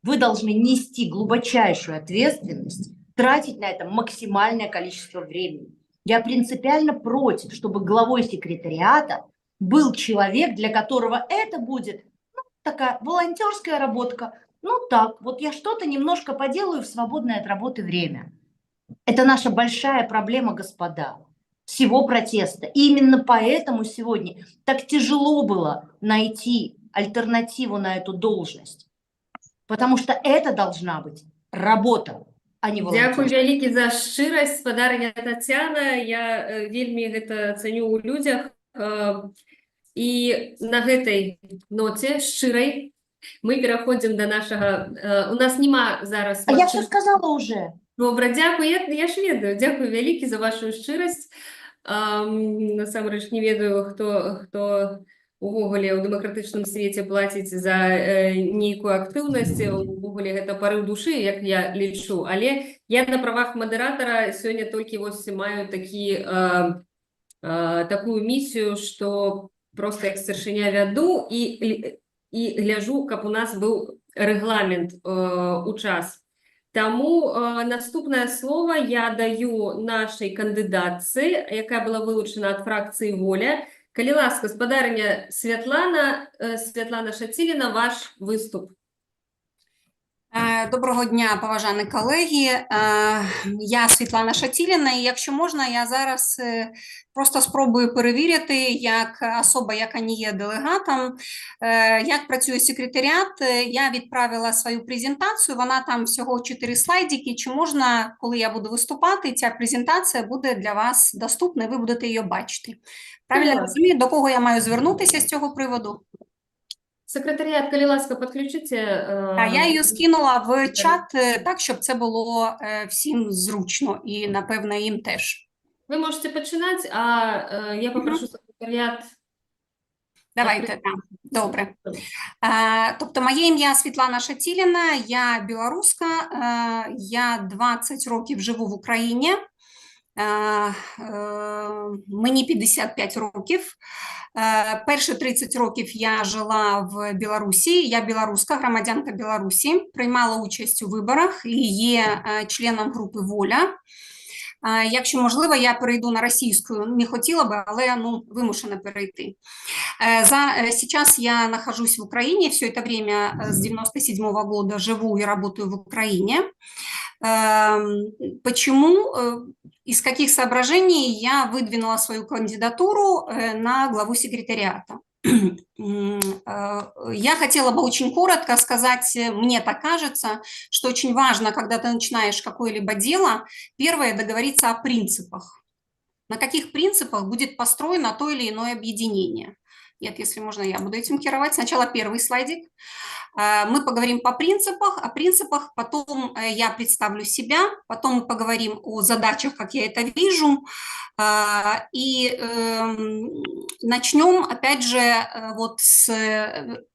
Вы должны нести глубочайшую ответственность, тратить на это максимальное количество времени. Я принципиально против, чтобы главой секретариата был человек, для которого это будет такая волонтерская работка. Ну так, вот я что-то немножко поделаю в свободное от работы время. Это наша большая проблема, господа, всего протеста. И именно поэтому сегодня так тяжело было найти альтернативу на эту должность. Потому что это должна быть работа, а не Дякую волонтерство. вялікі за шчырасць, спадарня Тацяна. Я вельмі гэта цаню ў людзях. І на гэтай ноце шчырай мы пераходзім до нашага... У нас нема зараз... А я все сказала уже. Добра, дзякую, я ж ведаю. Дзякую вялікі за вашу шчырасць. Насамрэч не ведаю, хто увогуле ў дэмакратычным свеце плаціць за нейкую актыўнасць. Увогуле гэта парыў душы, як я лічу. Але я на правах мадэратара сёння толькі вось маю такую місію, што просто як старшыня вяду і гляжу, каб у нас быў рэгламент у час. Таму наступнае слово я даю нашай кандыдатцы, якая была вылучана ад фракцыі «Воля». Калі ласка, спадарня Святлана Шаціліна, ваш выступ. Доброго дня, поважані колеги. Я Світлана Шатіліна, і якщо можна, я зараз просто спробую перевірити, як особа, яка не є делегатом, як працює секретаріат. Я відправила свою презентацію, вона там всього 4 слайдики. Чи можна, коли я буду виступати, ця презентація буде для вас доступна, і ви будете її бачити. Правильно розумію, до кого я маю звернутися з цього приводу? Секретаріат, калі ласка, підключите. Я її скинула в чат так, щоб це було всім зручно і, напевно, їм теж. Ви можете починати, а я попрошу секретаріат. Давайте, так. Добре. Тобто, моє ім'я Світлана Шатіліна, я білоруска, я 20 років живу в Україні. Мені 55 років. Перші 30 років я жила в Білорусі, я білоруска, громадянка Білорусі, приймала участь у виборах і є членом групи «Воля». Якщо можливо, я перейду на російську, не хотіла би, але вимушена перейти. Сейчас я нахожусь в Украине, все это время с 97-го года живу и работаю в Украине. Почему, из каких соображений я выдвинула свою кандидатуру на главу секретариата? Я хотела бы очень коротко сказать, мне так кажется, что очень важно, когда ты начинаешь какое-либо дело, первое – договориться о принципах. На каких принципах будет построено то или иное объединение. Нет, если можно, я буду этим керовать. Сначала первый слайдик. Мы поговорим о принципах, потом я представлю себя, потом мы поговорим о задачах, как я это вижу, и начнем, опять же, вот с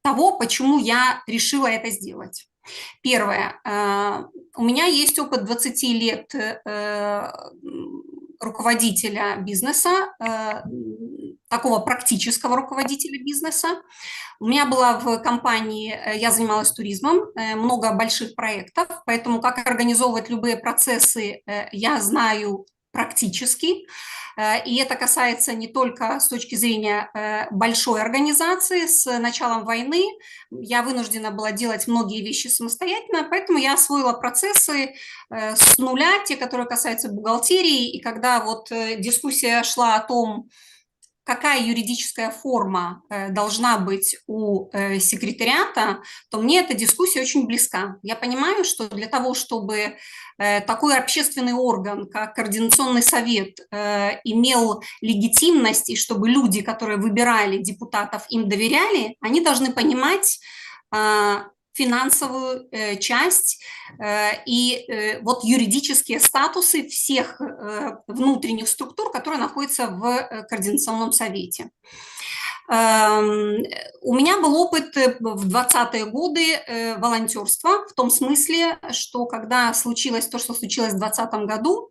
того, почему я решила это сделать. Первое. У меня есть опыт 20 лет руководителя бизнеса, такого практического руководителя бизнеса. У меня была в компании, я занималась туризмом, много больших проектов, поэтому как организовывать любые процессы я знаю практически. И это касается не только с точки зрения большой организации. С началом войны я вынуждена была делать многие вещи самостоятельно, поэтому я освоила процессы с нуля, те, которые касаются бухгалтерии. И когда вот дискуссия шла о том, какая юридическая форма должна быть у секретариата, то мне эта дискуссия очень близка. Я понимаю, что для того, чтобы такой общественный орган, как Координационный совет, имел легитимность, и чтобы люди, которые выбирали депутатов, им доверяли, они должны понимать финансовую часть и вот юридические статусы всех внутренних структур, которые находятся в Координационном совете. У меня был опыт в 20-е годы волонтерства, в том смысле, что когда случилось то, что случилось в 2020 году,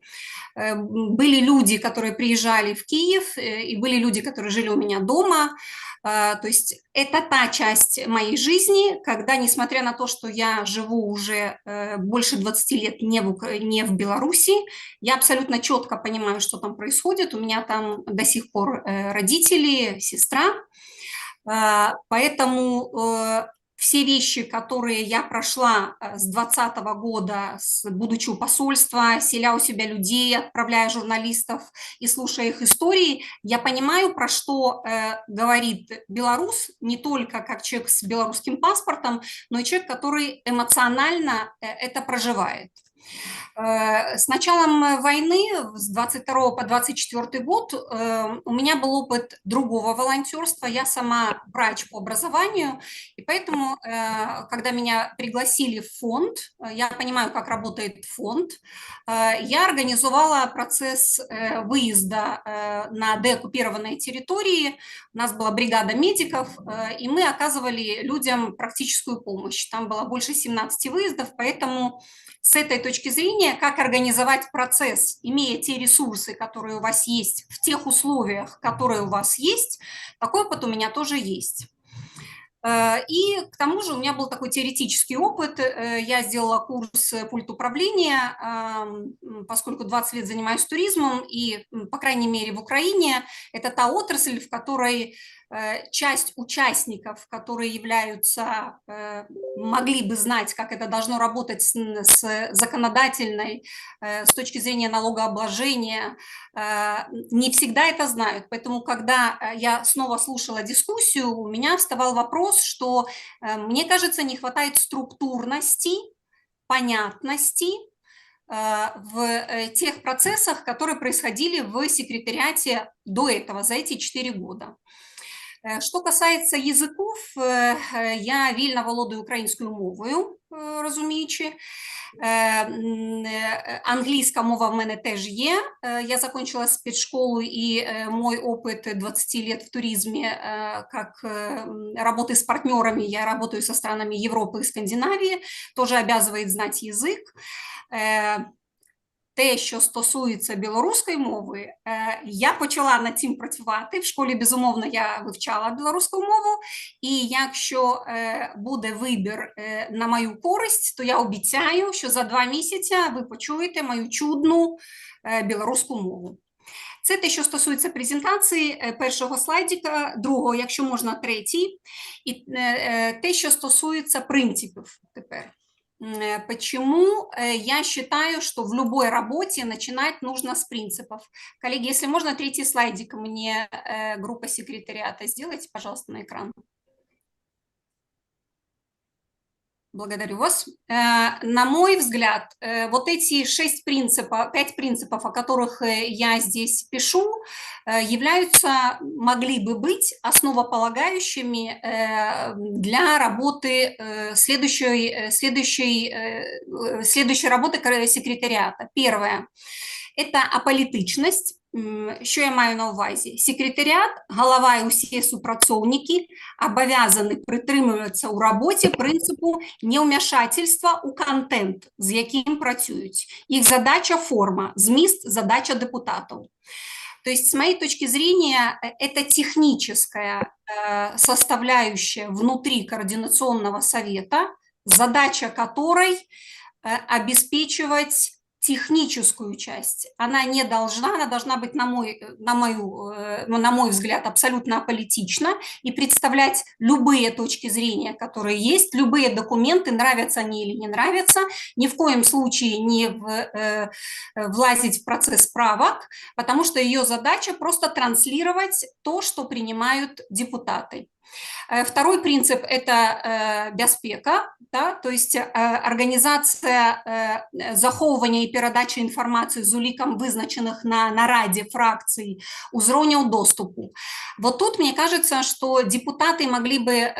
были люди, которые приезжали в Киев, и были люди, которые жили у меня дома. То есть это та часть моей жизни, когда, несмотря на то, что я живу уже больше 20 лет не в Беларуси, я абсолютно четко понимаю, что там происходит. У меня там до сих пор родители, сестра. Поэтому все вещи, которые я прошла с 2020 года, будучи у посольства, селя у себя людей, отправляя журналистов и слушая их истории, я понимаю, про что говорит белорус, не только как человек с белорусским паспортом, но и человек, который эмоционально это проживает. С началом войны, с 22 по 24 год, у меня был опыт другого волонтерства. Я сама врач по образованию, и поэтому, когда меня пригласили в фонд, я понимаю, как работает фонд, я организовала процесс выезда на деоккупированные территории. У нас была бригада медиков, и мы оказывали людям практическую помощь. Там было больше 17 выездов, поэтому с этой точки зрения, как организовать процесс, имея те ресурсы, которые у вас есть, в тех условиях, которые у вас есть, такой опыт у меня тоже есть. И к тому же у меня был такой теоретический опыт. Я сделала курс «Пульт управления», поскольку 20 лет занимаюсь туризмом, и, по крайней мере, в Украине это та отрасль, в которой часть участников, которые являются, могли бы знать, как это должно работать с законодательной, с точки зрения налогообложения, не всегда это знают. Поэтому, когда я снова слушала дискуссию, у меня вставал вопрос, что, мне кажется, не хватает структурности, понятности в тех процессах, которые происходили в секретариате до этого, за эти 4 года. Що касається язиків, я вільно володію українською мовою, розуміючи. Англійська мова в мене теж є. Я закончила спецшколу, и мой опыт 20 лет в туризме, как работы с партнерами, я работаю со странами Европы и Скандинавии, тоже обязывает знать язык. Те, що стосується білоруської мови, я почала над цим працювати. В школі, безумовно, я вивчала білоруську мову, і якщо буде вибір на мою користь, то я обіцяю, що за 2 місяці ви почуєте мою чудну білоруську мову. Це те, що стосується презентації першого слайдика, другого, якщо можна, третій, і те, що стосується принципів тепер. Почему я считаю, что в любой работе начинать нужно с принципов. Коллеги, если можно, 3-й слайдик мне группа секретариата сделайте, пожалуйста, на экран. Благодарю вас. На мой взгляд, вот эти 5 принципов, о которых я здесь пишу, могли бы быть основополагающими для работы следующей работы секретариата. Первое – это аполітичність. Що я маю на увазі? Секретаріат, голова і усі супрацовники обов'язані притримуватися у роботі принципу неумішательства у контент, з яким працюють. Їх задача – форма, зміст – задача депутатів. То есть, с моей точки зрения, это техническая составляющая внутри Координационного совета, задача которой обеспечивать техническую часть. Она не должна, она должна быть, на мой взгляд, абсолютно аполитична и представлять любые точки зрения, которые есть, любые документы, нравятся они или не нравятся, ни в коем случае не влазить в процесс правок, потому что ее задача просто транслировать то, что принимают депутаты. Второй принцип – это бяспека, да, то есть организация захоўвання і перадачы інфармацыі з улікам вызначаных на нараде фракций узроўняў доступу. Вот тут мне кажется, что депутаты могли бы,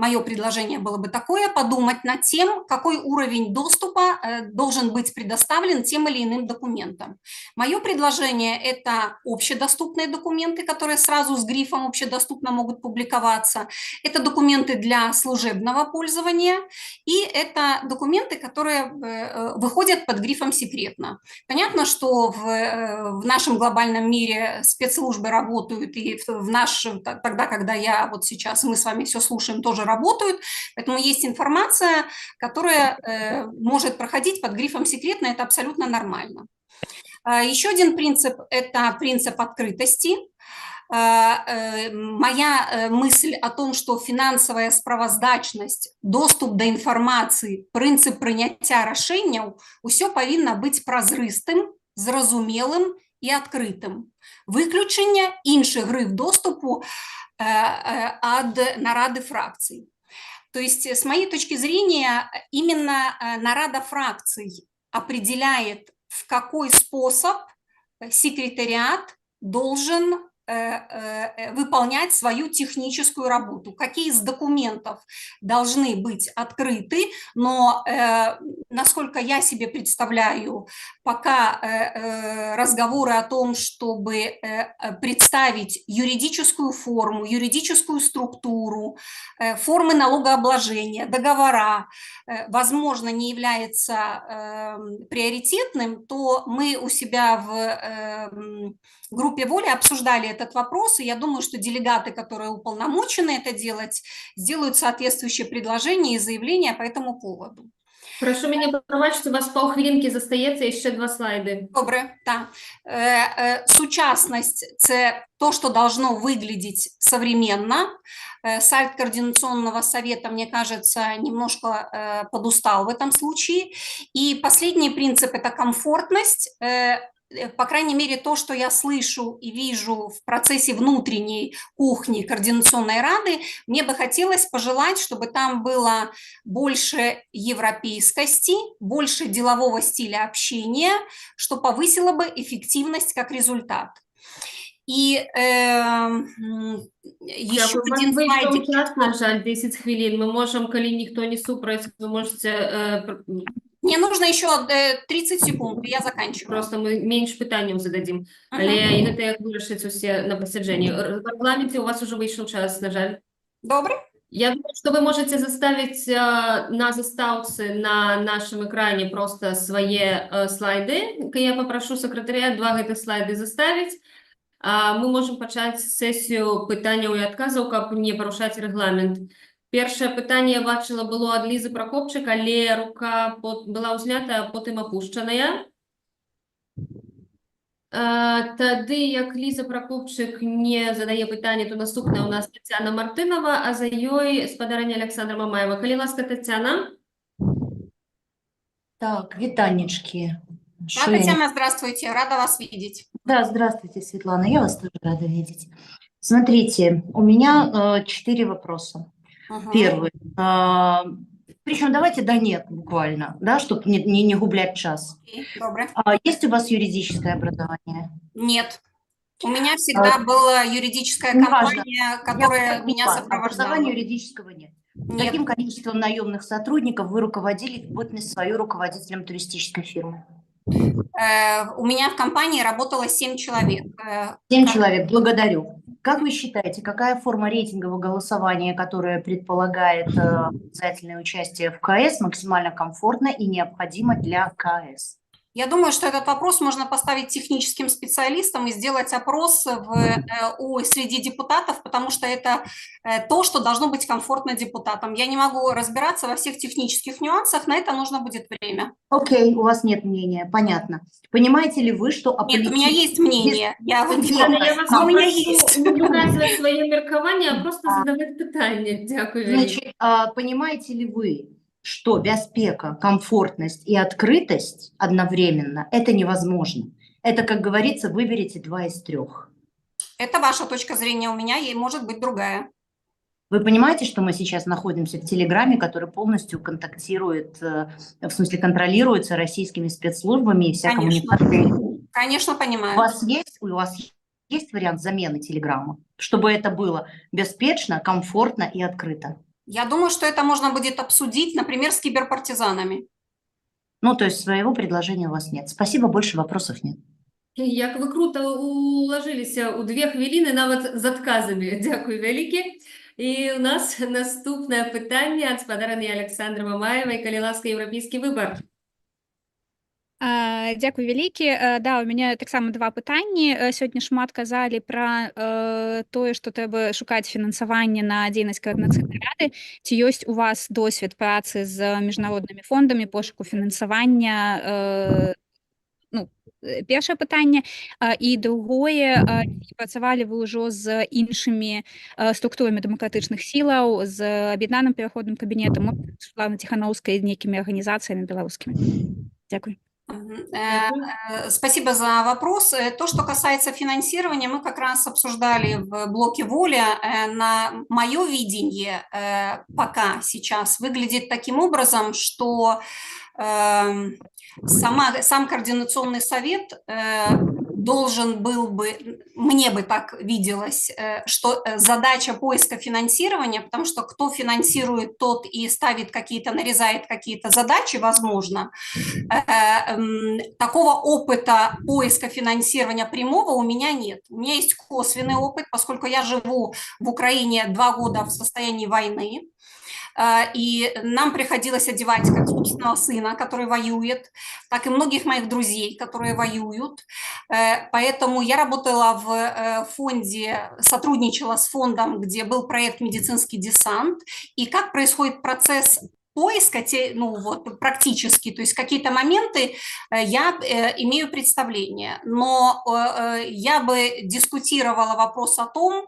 мое предложение было бы такое, подумать над тем, какой уровень доступа должен быть предоставлен тем или иным документам. Мое предложение – это общедоступные документы, которые сразу с грифом «общедоступно» могут публиковаться. Это документы для служебного пользования, и это документы, которые выходят под грифом «секретно». Понятно, что в нашем глобальном мире спецслужбы работают, и тогда, когда вот сейчас мы с вами все слушаем, тоже работают, поэтому есть информация, которая может проходить под грифом «секретно», это абсолютно нормально. Еще один принцип – это принцип открытости. Моя мысль о том, что финансовая справаздачнасць, доступ до информации, принцип прыняцця рашэнняў, усё павінна быць празрыстым, зразумелым и открытым. Выключэнне іншых гриф доступу от нарады фракций. То есть, с моей точки зрения, именно нарада фракций определяет, в какой способ секретариат должен выполнять свою техническую работу, какие из документов должны быть открыты, но, насколько я себе представляю, пока разговоры о том, чтобы представить юридическую форму, юридическую структуру, формы налогообложения, договора, возможно, не является приоритетным, то мы у себя в группе «Воля» обсуждали этот вопрос, и я думаю, что делегаты, которые уполномочены это делать, сделают соответствующие предложения и заявления по этому поводу. Прошу меня пробачити, у вас паўхвілінкі застаецца, яшчэ 2 слайды. Добре, да. Сучасность – це то, что должно выглядеть современно. Сайт Координационного совета, мне кажется, немножко подустал в этом случае. И последний принцип – это комфортность. По крайней мере, то, что я слышу и вижу в процессе внутренней кухни Координационной Рады, мне бы хотелось пожелать, чтобы там было больше европейскости, больше делового стиля общения, что повысило бы эффективность как результат. И еще один слайдик. На жаль, 10 хвилин. Мы можем, коли ніхто не супраць, вы можете... Мне нужно еще 30 секунд, и я заканчиваю. Просто мы меньше пытанняў зададим. Але гэта як вырашыць усе на пасяджэнні. В регламенте у вас уже вышел час, на жаль. Добре. Я думаю, что вы можете заставить на заставце на нашем экране просто свои слайды. Я попрошу секретаря 2 гэтых слайды заставить. Мы можем пачаць сессию пытанняў и отказаў, каб не парушаць регламент. Першае пытанне я бачыла было ад Лізы Пракопчык, але рука была ўзнята, а потым апушчаная. Тады, як Ліза Пракопчык не задае пытанне, то наступная у нас Тетяна Мартынова, а за ёй спадарня Александра Мамаева. Калі ласка, Тетяна. Так, витанечки. Да, Татьяна, здравствуйте, рада вас видеть. Да, здравствуйте, Светлана, я вас тоже рада видеть. Смотрите, у меня 4 вопроса. Первый. Причем давайте да нет буквально, да, чтобы не гублять час. Добре. Есть у вас юридическое образование? Нет. У меня всегда была юридическая компания, которая меня сопровождала. Образования юридического нет. Нет. Каким количеством наемных сотрудников вы руководили в бытность свою руководителем туристической фирмы? У меня в компании работало 7 человек. 7 человек, благодарю. Как вы считаете, какая форма рейтингового голосования, которая предполагает обязательное участие в КС, максимально комфортна и необходима для КС? Я думаю, что этот вопрос можно поставить техническим специалистам и сделать опрос среди депутатов, потому что это то, что должно быть комфортно депутатам. Я не могу разбираться во всех технических нюансах, на это нужно будет время. Окей, у вас нет мнения, понятно. Понимаете ли вы, что Нет, у меня есть мнение. Я вот Тетяна, я вас А у меня попрошу не вказувати своє міркування, а просто задавати питання. Дякую, Веліке. Значит, понимаете ли вы, что беспека, комфортность и открытость одновременно – это невозможно? Это, как говорится, выберите 2 из 3. Это ваша точка зрения, у меня ей может быть другая. Вы понимаете, что мы сейчас находимся в Телеграме, который полностью контактирует, в смысле контролируется российскими спецслужбами и вся Конечно. коммуникация? Конечно, У понимаю. вас есть вариант замены Телеграма, чтобы это было беспечно, комфортно и открыто? Я думаю, что это можно будет обсудить, например, с киберпартизанами. Ну, то есть своего предложения у вас нет. Спасибо, больше вопросов нет. Як ви круто уложилися у 2 хвилини, навіть з отказами. Дякую, Веліке. І у нас наступне питання від спадарини Олександри Мамаєвої, калі ласка, «Європейський вибор». Дякую вялікі. Да, у мяне таксама 2 пытанні. Сёння шмат казалі пра тое, што трэба шукаць фінансаванне на дзейнасць каардынацыйнай рады. Ці ёсць у вас досвед працы з міжнароднымі фондамі, пошуку фінансавання? Першае пытанне. І другое, ці працавалі вы ўжо з іншымі структурамі дэмакратычных сілаў, з аб'яднаным пераходным кабінетам, Святланы Ціханаўскай, нейкімі арганізацыямі беларускімі? Дякую. Спасибо за вопрос. То, что касается финансирования, мы как раз обсуждали в блоке «Воля». На мое видение пока сейчас выглядит таким образом, что сам координационный совет должен был бы, мне бы так виделось, что задача поиска финансирования, потому что кто финансирует, тот и ставит какие-то, нарезает какие-то задачи, возможно. Такого опыта поиска финансирования прямого у меня нет. У меня есть косвенный опыт, поскольку я живу в Украине 2 года в состоянии войны. И нам приходилось одевать как собственного сына, который воюет, так и многих моих друзей, которые воюют. Поэтому я работала в фонде, сотрудничала с фондом, где был проект «Медицинский десант». И как происходит процесс поиска, практически, то есть какие-то моменты я имею представление. Но я бы дискутировала вопрос о том,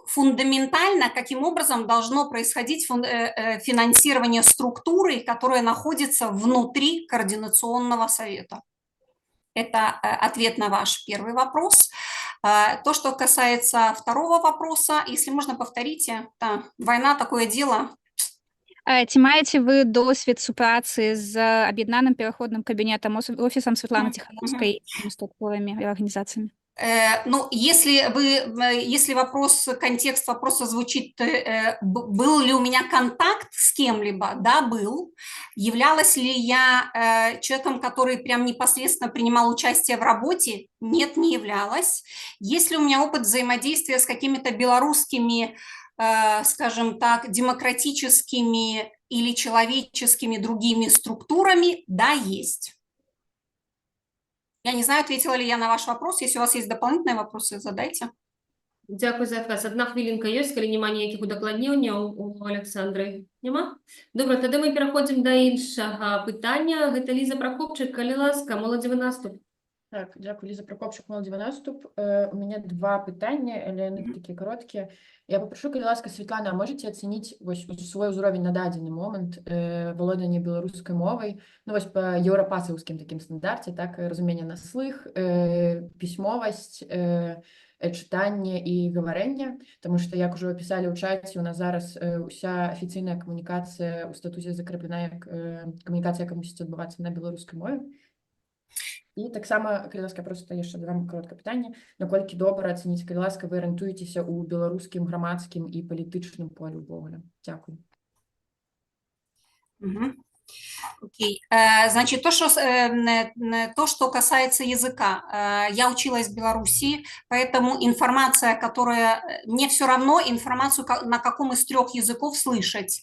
фундаментально, каким образом должно происходить финансирование структуры, которая находится внутри Координационного совета. Это ответ на ваш первый вопрос. То, что касается второго вопроса, если можно, повторите. Да, война – такое дело. Ці маеце вы досвед супрацы з аб'яднаным пераходным кабінетам, офісам Святланы Ціханаўскай, структурамі і арганізацыямі? Если контекст вопроса звучит, был ли у меня контакт с кем-либо? Да, был. Являлась ли я человеком, который прям непосредственно принимал участие в работе? Нет, не являлась. Есть ли у меня опыт взаимодействия с какими-то белорусскими, скажем так, демократическими или человеческими другими структурами? Да, есть. Я не знаю, ответила ли я на ваш вопрос. Если у вас есть дополнительные вопросы, задайте. Дякую за адказ. 1 хвилинка ёсць, калі няма ніякіх удакладненняў у Александры? Няма? Добра, тады мы пераходзім да іншага пытання. Гэта Ліза Пракопчык, калі ласка, моладзевы наступ. Так, дякую, Ліза Прокопчук, молодівий наступ. У меня 2 питання, але вони такі короткі. Я попрошу, калі ласка, Світлана, а можете оцінити свой узровень на дадзены момент володання беларускай мовай, по еўрапасаўскім такім стандарце, так, разумение на слых, пісьмовасць, чытанне і гаварэнне, тому што, як ужо пісалі ў чаце, у нас зараз уся афіцыйная камунікацыя ў статусе закрэплена як камунікацыя, яка мусіць адбывацца на беларускай мове. І таксама, калі ласка, просто яшчэ дадам кароткае пытанне, наколькі добра ацэніць, калі ласка, вы арыентуецеся ў беларускім грамадскім і палітычным полі ўвогуле? Дзякую. Окей. Значит, то, что касается языка. Я училась в Беларуси, поэтому информация, которая... Мне все равно информацию, на каком из 3 языков слышать.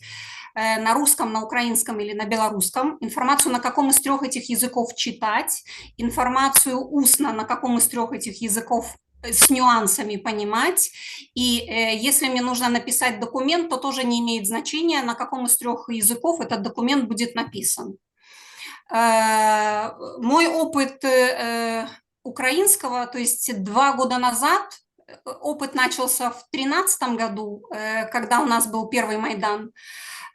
на русском, на украинском или на белорусском, информацию, на каком из 3 этих языков читать, информацию устно, на каком из 3 этих языков с нюансами понимать. И если мне нужно написать документ, то тоже не имеет значения, на каком из 3 языков этот документ будет написан. Мой опыт украинского, то есть 2 года назад, опыт начался в 2013 году, когда у нас был первый Майдан.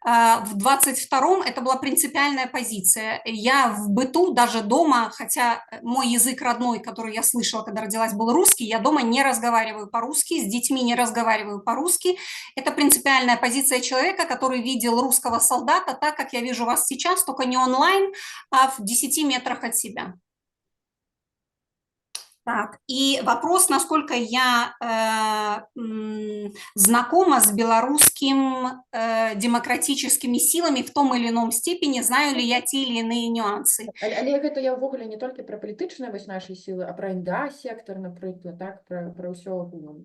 В 22-м это была принципиальная позиция. Я в быту, даже дома, хотя мой язык родной, который я слышала, когда родилась, был русский, я дома не разговариваю по-русски, с детьми не разговариваю по-русски. Это принципиальная позиция человека, который видел русского солдата так, как я вижу вас сейчас, только не онлайн, а в 10 метрах от себя. Так, и вопрос, насколько я знакома с белорусским демократическими силами в том или ином степени, знаю ли я те или иные нюансы. Але гэта я ўвогуле не толькі пра палітычныя вось нашай сілы, а пра НДА-сектор, напрыклад, так, пра ўсё агулам.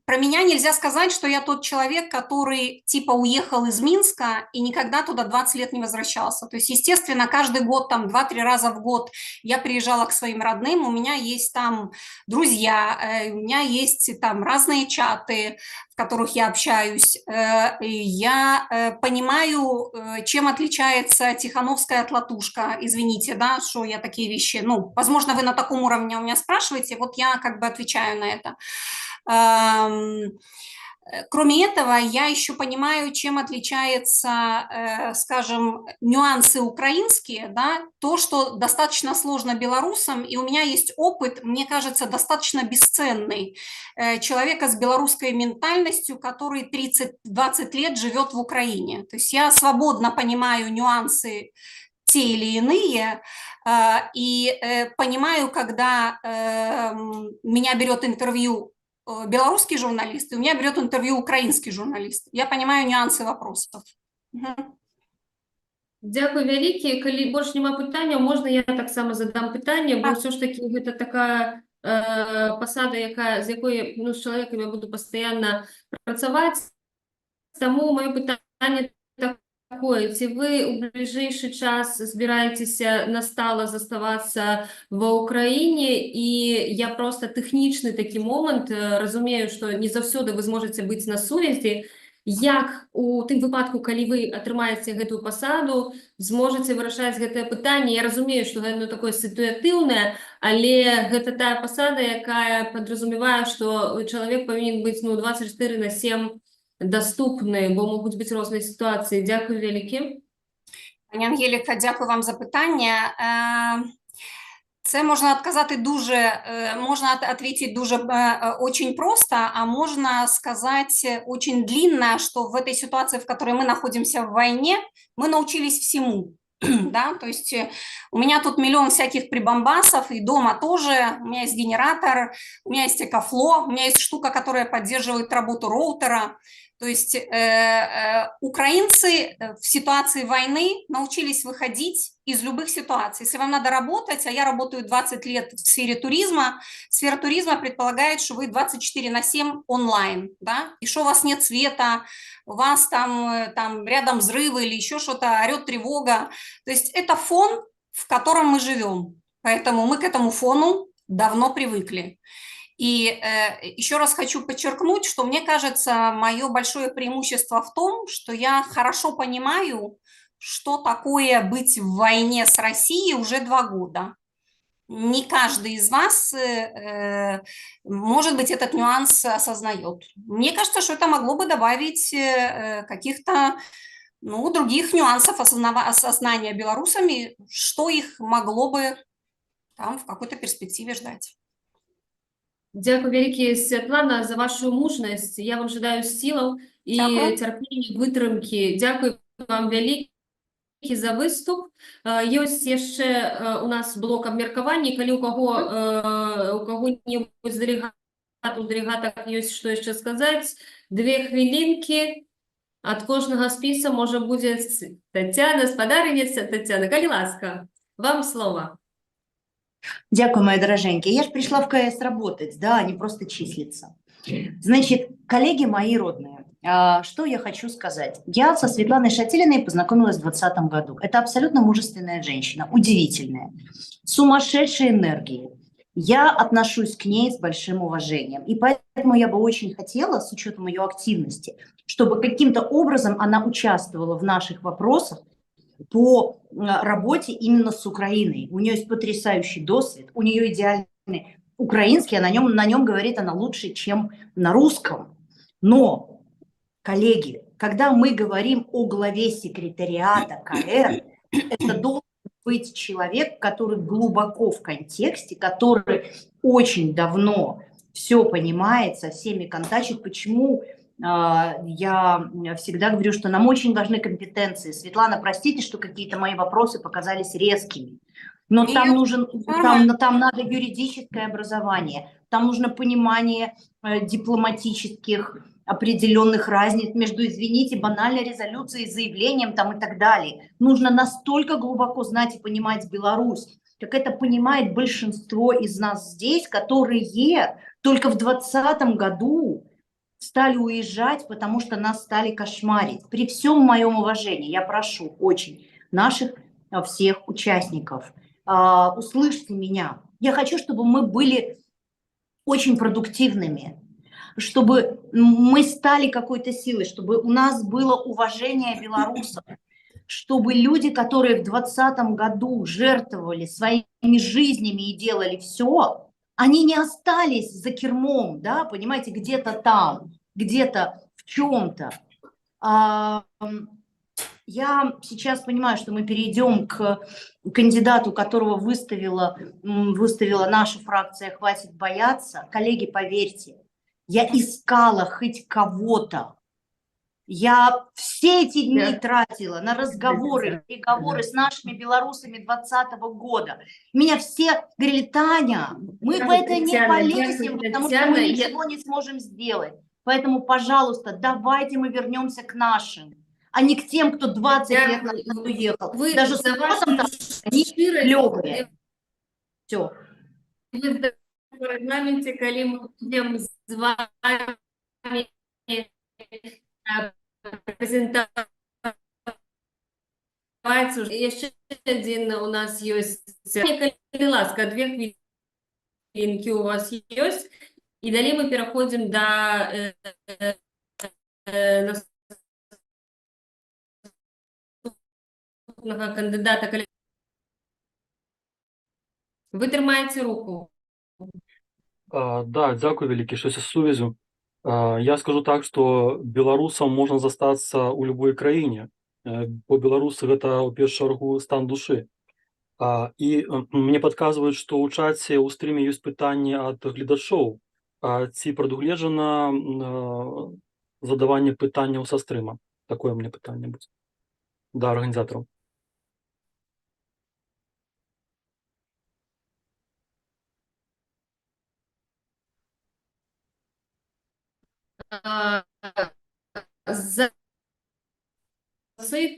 Про меня нельзя сказать, что я тот человек, который типа уехал из Минска и никогда туда 20 лет не возвращался. То есть, естественно, каждый год, там 2-3 раза в год я приезжала к своим родным, у меня есть там друзья, у меня есть там разные чаты, в которых я общаюсь. Я понимаю, чем отличается Тихановская от Латушка. Извините, да, что я такие вещи, ну, возможно, вы на таком уровне у меня спрашиваете, вот я как бы отвечаю на это. Кроме этого, я еще понимаю, чем отличается, скажем, нюансы украинские, да, то, что достаточно сложно белорусам, и у меня есть опыт, мне кажется, достаточно бесценный, человека с белорусской ментальностью, который 30-20 лет живет в Украине. То есть я свободно понимаю нюансы те или иные, и понимаю, когда меня берет интервью белорусский журналист, и у меня берет интервью украинский журналист. Я понимаю нюансы вопросов. Дякую вялікі. Калі больш няма пытанняў, можна я таксама задам пытанне, бо ўсё ж такі гэта такая пасада, з якой, ну, з чалавекам я буду пастаянна працаваць. Таму маё пытанне такое: ці вы ў бліжэйшы час збіраецеся настала заставацца ва ўкраіне? І я проста тэхнічны такі момант, разумею, што не заўсёды вы зможаце быць на сувязі. Як у тым выпадку, калі вы атрымаеце гэтую пасаду, зможаце вырашаць гэтае пытанне? Я разумею, што гэта такое сітуатыўнае, але гэта тая пасада, якая падразумевае, што чалавек павінен быць, ну, 24/7 доступны, бо могуць быць розныя сітуацыі. Дякую вялікі. Пані Ангеліка, дякую вам за питання. Це можна отказати дуже, можна ответить дуже очень просто, а можно сказать очень длинно, что в этой ситуации, в которой мы находимся в войне, мы научились всему. Да? То есть у меня тут миллион всяких прибамбасов, и дома тоже. У меня есть генератор, у меня есть экофло, у меня есть штука, которая поддерживает работу роутера. То есть украинцы в ситуации войны научились выходить из любых ситуаций. Если вам надо работать, а я работаю 20 лет в сфере туризма, сфера туризма предполагает, что вы 24/7 онлайн, да, и что у вас нет света, у вас там рядом взрывы или еще что-то, орет тревога. То есть это фон, в котором мы живем, поэтому мы к этому фону давно привыкли. И еще раз хочу подчеркнуть, что мне кажется, мое большое преимущество в том, что я хорошо понимаю, что такое быть в войне с Россией уже 2 года. Не каждый из вас, может быть, этот нюанс осознает. Мне кажется, что это могло бы добавить каких-то, ну, других нюансов осознания белорусами, что их могло бы там в какой-то перспективе ждать. Дякую вялікі, Святлана, за вашу мужнасць. Я вам жадаю сілаў і цярплення, вытрымкі. Дякую вам вялікі за выступ. Ёсць яшчэ у нас блок абмеркавання. Калі у каго-небудзь дэлегатах ёсць што яшчэ сказаць, 2 хвілінкі ад кожнага спіса можа будзе Тацяна, спадарыня Тацяна. Калі ласка, вам слово. Дякую, мои дороженькие. Я же пришла в КС работать, да, а не просто числиться. Значит, коллеги мои родные, Что я хочу сказать? Я со Светланой Шатилиной познакомилась в 2020 году. Это абсолютно мужественная женщина, удивительная, сумасшедшей энергией. Я отношусь к ней с большим уважением. И поэтому я бы очень хотела, с учетом ее активности, чтобы каким-то образом она участвовала в наших вопросах по работе именно с Украиной. У нее есть потрясающий досвид, у нее идеальный украинский, а на нем говорит она лучше, чем на русском. Но, коллеги, когда мы говорим о главе секретариата КР, это должен быть человек, который глубоко в контексте, который очень давно все понимает, со всеми контачит. Почему я всегда говорю, что нам очень важны компетенции. Светлана, простите, что какие-то мои вопросы показались резкими. Но там там надо юридическое образование, там нужно понимание дипломатических определенных разниц между, извините, банальной резолюцией, заявлением там и так далее. Нужно настолько глубоко знать и понимать Беларусь, как это понимает большинство из нас здесь, которые только в 2020 году стали уезжать, потому что нас стали кошмарить. При всем моем уважении, я прошу очень наших всех участников, услышьте меня. Я хочу, чтобы мы были очень продуктивными, чтобы мы стали какой-то силой, чтобы у нас было уважение белорусов, чтобы люди, которые в 2020 году жертвовали своими жизнями и делали все, они не остались за кермом, да, понимаете, где-то там, где-то в чем-то. Я сейчас понимаю, что мы перейдем к кандидату, которого выставила наша фракция «Хватит бояться». Коллеги, поверьте, я искала хоть кого-то. Я все эти дни тратила на разговоры, переговоры с нашими белорусами 2020 года. Меня все говорили: Таня, мы в это не полезем, потому что мы ничего не сможем сделать. Поэтому, пожалуйста, давайте мы вернемся к нашим, а не к тем, кто 20 лет назад уехал. Вы Даже с за вашу там они клевые. Все. в регламенте, коли мы будем з вами презентовать уже. Еще один у нас есть. Калі ласка, 2 хвилинки у вас есть. И далее мы переходим до наступного кандидата. Ви тримаєте руку. Да, дзякую вялікі, щось з сувязю. Я скажу так, што беларусам можна застацца ў любой краіне, бо беларусы гэта ў першую чаргу стан душы. І мне падказваюць, што ў чаце ў стрыме ёсць пытанні ад гледачоў. Ці прадугледжана задаванне пытанняў са стрыма? Такое мне пытанне будзе да арганізатараў.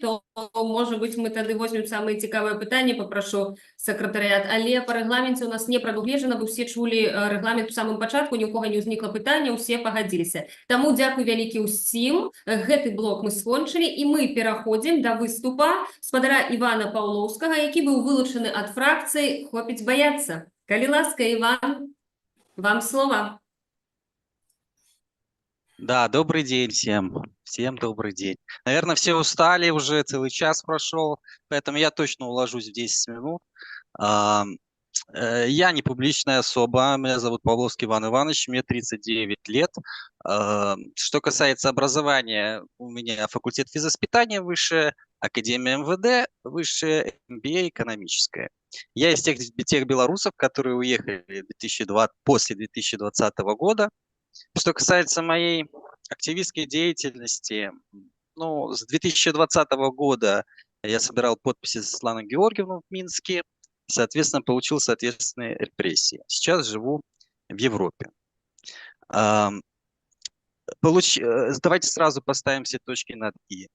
То, может быть, мы тогда возьмем самые цікавые пытанні, попрошу секретаріат. Але по регламенте у нас не прадугледжана, вы все чулі регламент у самым пачатку, ні у кого не ўзнікла пытання, усе пагадзіліся. Таму дзякуй вялікі ўсім. Гэты блок мы скончылі, і мы пераходзім да выступа спадара Івана Паўлоўскага, які быў вылучаны ад фракцыі «Хопіць баяцца». Калі ласка, Иван, вам слово. Да, добрый день всем. Всем добрый день. Наверное, все устали, уже целый час прошел, поэтому я точно уложусь в 10 минут. Я не публичная особа, меня зовут Павловский Иван Иванович, мне 39 лет. Что касается образования, у меня факультет физвоспитания высшее, Академия МВД, высшее MBA экономическое. Я из тех белорусов, которые уехали после 2020 года. Что касается моей активистской деятельности, ну, с 2020 года я собирал подписи за Светлану Георгиевну в Минске, соответственно, получил соответственные репрессии. Сейчас живу в Европе. Давайте сразу поставим все точки над «и».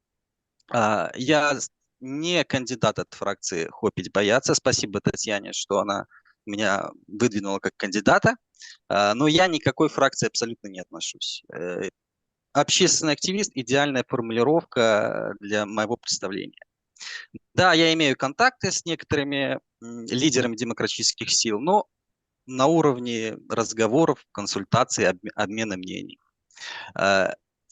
Я не кандидат от фракции «Хопить бояться». Спасибо Татьяне, что она меня выдвинула как кандидата. Но я ни к какой фракции абсолютно не отношусь. общественный активист – идеальная формулировка для моего представления. Да, я имею контакты с некоторыми лидерами демократических сил, но на уровне разговоров, консультаций, обмена мнений.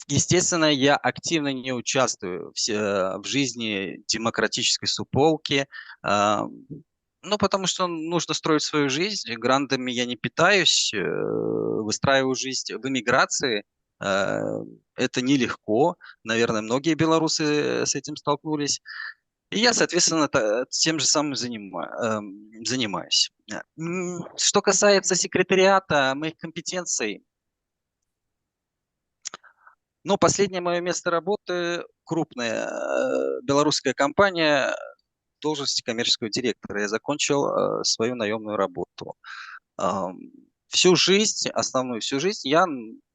Естественно, я активно не участвую в жизни демократической суполки, ну, потому что нужно строить свою жизнь. Грантами я не питаюсь, выстраиваю жизнь в эмиграции. Это нелегко. Наверное, многие белорусы с этим столкнулись. И я, соответственно, тем же самым занимаюсь. Что касается секретариата, моих компетенций, ну, последнее мое место работы – крупная белорусская компания, должности коммерческого директора. Я закончил свою наемную работу. Всю жизнь, основную всю жизнь я,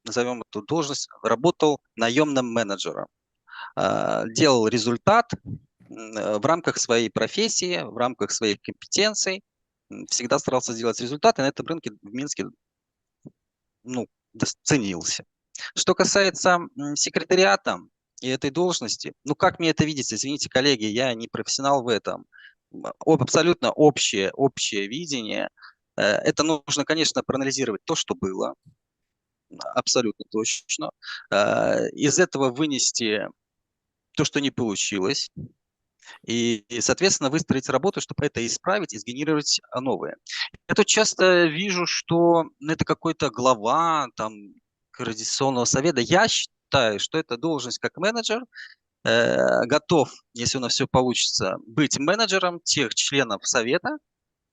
назовем эту должность, работал наемным менеджером. Делал результат в рамках своей профессии, в рамках своих компетенций. Всегда старался сделать результат, и на этом рынке в Минске, ну, ценился. Что касается секретариата и этой должности, ну, как мне это видится, извините, коллеги, я не профессионал в этом. Абсолютно общее видение. Это нужно, конечно, проанализировать то, что было, абсолютно точно. Из этого вынести то, что не получилось, и, соответственно, выстроить работу, чтобы это исправить и сгенерировать новое. Я тут часто вижу, что это какой-то глава там, координационного совета. Я считаю, что это должность как менеджер, готов, если у нас все получится, быть менеджером тех членов совета,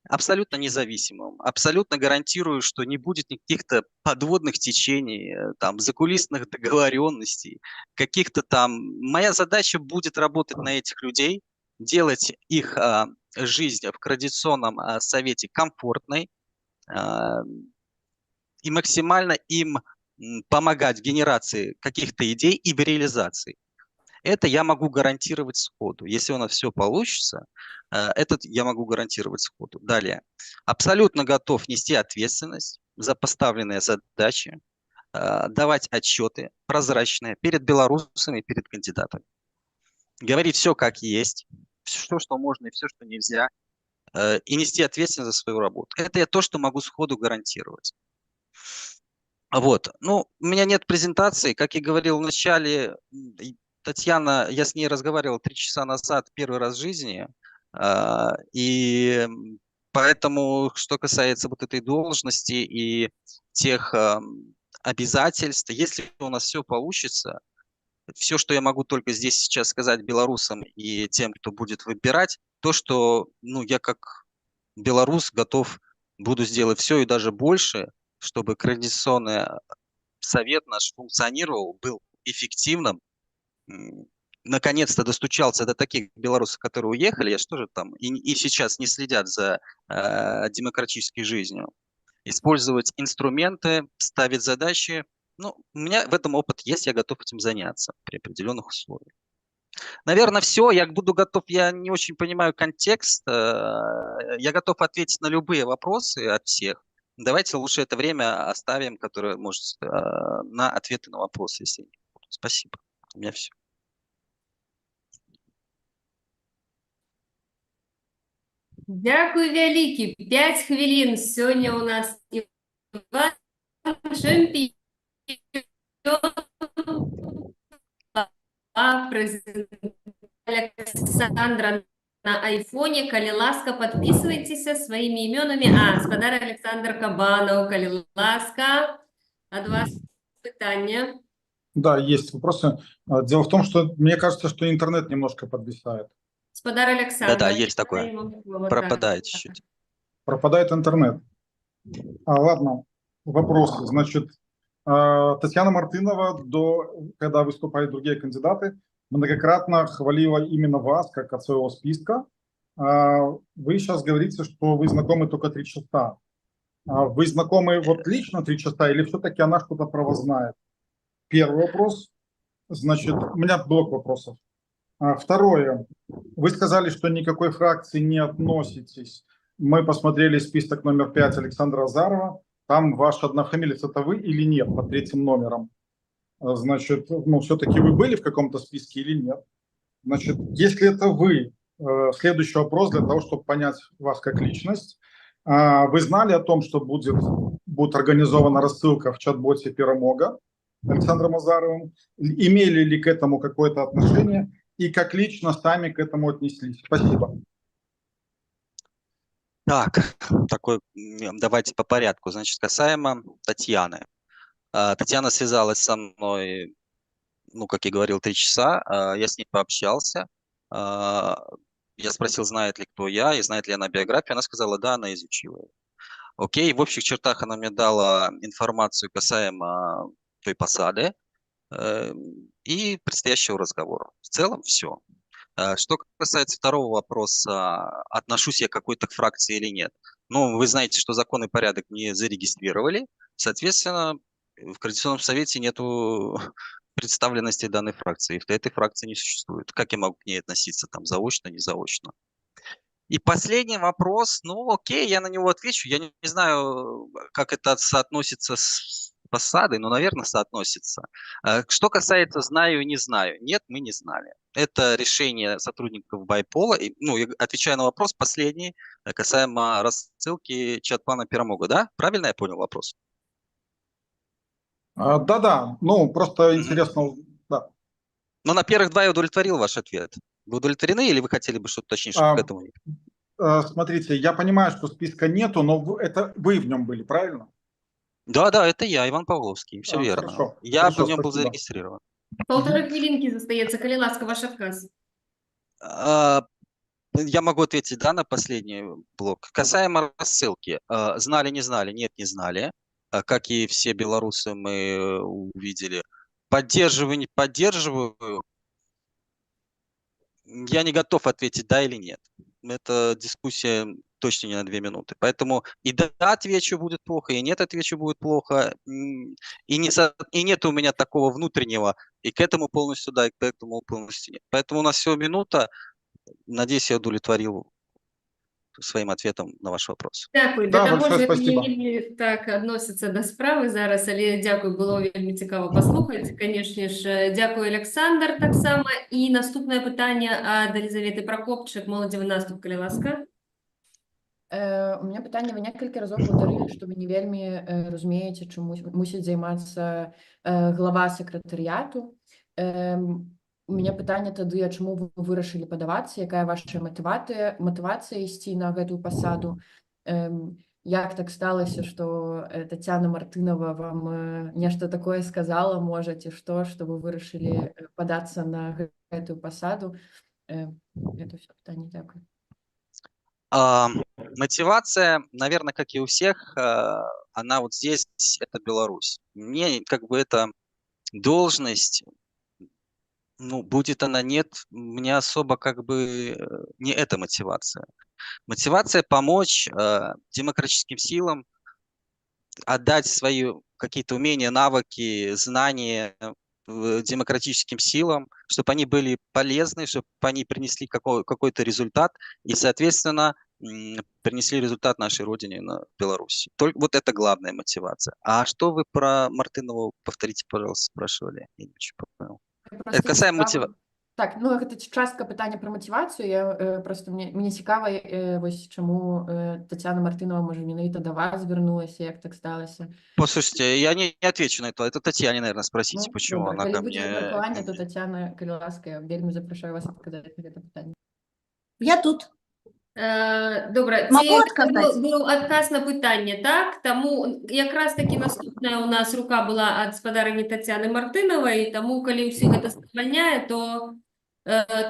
абсолютно независимым, абсолютно гарантирую, что не будет никаких-то подводных течений, там, закулисных договоренностей, каких-то там. Моя задача будет работать на этих людей, делать их жизнь в координационном совете комфортной и максимально им помогать в генерации каких-то идей и в реализации. Это я могу гарантировать сходу. Если у нас все получится, этот я могу гарантировать сходу. Далее. Абсолютно готов нести ответственность за поставленные задачи, давать отчеты прозрачные перед белорусами, перед кандидатами. Говорить все как есть, все, что можно и все, что нельзя, и нести ответственность за свою работу. Это я то, что могу сходу гарантировать. Вот. Ну, у меня нет презентации. Как я говорил в начале, Татьяна, я с ней разговаривал 3 часа назад, первый раз в жизни, и поэтому, что касается вот этой должности и тех обязательств, если у нас все получится, все, что я могу только здесь сейчас сказать белорусам и тем, кто будет выбирать, то, что я как белорус буду сделать все и даже больше, чтобы координационный совет наш функционировал, был эффективным, наконец-то достучался до таких белорусов, которые уехали, я что же там, и сейчас не следят за демократической жизнью. Использовать инструменты, ставить задачи. Ну, у меня в этом опыт есть, я готов этим заняться при определенных условиях. Наверное, все. Я буду готов, я не очень понимаю контекст. Я готов ответить на любые вопросы от всех. Давайте лучше это время оставим, которое может на ответы на вопросы, если не будут. Спасибо. У меня все. Дякую вялікі. 5 хвилин. Сёння у нас Іван чемпіон, президент Александра на айфоне. Калі ласка, подписывайтесь своими именами. Спадар Александр Кабанов, калі ласка, от вас питання. Да, есть вопросы. Дело в том, что мне кажется, что интернет немножко подвисает. Спадар Александр. Да, есть такое. Пропадает чуть-чуть. Пропадает интернет. Ладно, вопросы. Значит, Татьяна Мартынова, когда выступают другие кандидаты, многократно хвалила именно вас, как от своего списка. Вы сейчас говорите, что вы знакомы только 3 часа. Вы знакомы вот лично 3 часа или все-таки она что-то про вас знает? Первый вопрос. Значит, у меня блок вопросов. Второе. Вы сказали, что никакой фракции не относитесь. Мы посмотрели список номер 5 Александра Азарова. Там ваш однофамилец, это вы или нет, по 3-м номерам? значит, ну, все-таки вы были в каком-то списке или нет. Значит, если это вы, следующий вопрос для того, чтобы понять вас как личность. Вы знали о том, что будет организована рассылка в чат-боте Перемога Александром Азаровым? Имели ли к этому какое-то отношение? И как лично сами к этому отнеслись? Спасибо. Так, давайте по порядку. Значит, касаемо Татьяны. Татьяна связалась со мной, ну, как я говорил, 3 часа. Я с ней пообщался. Я спросил, знает ли кто я и знает ли она биографию. Она сказала, да, она изучила ее. Окей, в общих чертах она мне дала информацию касаемо той посады и предстоящего разговора. В целом все. Что касается второго вопроса, отношусь я к какой-то фракции или нет. Ну, вы знаете, что закон и порядок не зарегистрировали. Соответственно, в Координационном совете нету представленности данной фракции. Этой фракции не существует. Как я могу к ней относиться там заочно, не заочно? И последний вопрос, ну окей, я на него отвечу. Я не знаю, как это соотносится с посадой, но, наверное, соотносится. Что касается знаю и не знаю. Нет, мы не знали. Это решение сотрудников Байпола. И, ну, я отвечаю на вопрос последний, касаемо рассылки чат-плана Перемога. Да? Правильно я понял вопрос? Да-да, ну, просто интересно, да. Но на первых 2 я удовлетворил ваш ответ. Вы удовлетворены или вы хотели бы что-то уточнить, что к этому? Смотрите, я понимаю, что списка нету, но это вы в нем были, правильно? Да, это я, Иван Павловский, все верно. Хорошо, Я хорошо, в нем был спасибо. зарегистрирован. 1,5 хвилинки застається. Коли ласка, ваш отказ. Я могу ответить, да, на последний блок. Касаемо рассылки. Знали, не знали? Нет, не знали. Как и все белорусы мы увидели. Поддерживаю, не поддерживаю. Я не готов ответить да или нет. Это дискуссия точно не на 2 минуты. Поэтому и да отвечу будет плохо, и нет отвечу будет плохо. И нет у меня такого внутреннего. И к этому полностью да, и к этому полностью нет. Поэтому у нас всего минута. Надеюсь, я удовлетворил своим ответом на ваш вопрос. Дякую. Да, Для того, большое що спасибо. не так відноситься до справи зараз, але дякую, було вельми цікаво послухати. Звісно ж, дякую, Олександр, так само. І наступне питання до Єлизавети Прокопчик, молодівий наступ, коли ласка. У меня питання, ви некілька разів повторили, що ви не вельми розумієте, чому мусить займатися глава секретаріату. У меня питання тоді, а чому ви вирішили подаватися, яка ваша мотивація йти на гэтую посаду? Як так сталося, що Тетяна Мартынова вам нечто такое сказала, можете, что вы вырашили податься на эту посаду? Это все питание, дякую. Мотивация, наверное, как и у всех, она вот здесь, это Беларусь. Мне как бы эта должность, ну, будет она нет, мне особо как бы не эта мотивация. Мотивация помочь демократическим силам отдать свои какие-то умения, навыки, знания демократическим силам, чтобы они были полезны, чтобы они принесли какой-то результат и, соответственно, принесли результат нашей родине, на Беларуси. Только вот это главная мотивация. А что вы про Мартынову, повторите, пожалуйста, спрашивали? Я не очень понял. Это касаемо мотивации. Так, ну це частка питання про мотивацію. Я просто мені цікаво, ось чому Тетяна Мартынова, може, менавіта до вас звернулася, як так сталося. Послушайте, я не отвечу на это. Это Татьяне, наверное, спросите, почему добре. она Коли ко будзе мне... меркаванне, то Тетяна, калі ласка, я вельмі запрашаю вас адказаць на гэта пытанне. Я тут. Добре, Могу це отказать? був отказ на питання, так? Тому якраз таки наступна у нас рука була від сподарині Тетяни Мартинової, тому коли всіх це задовольняє, то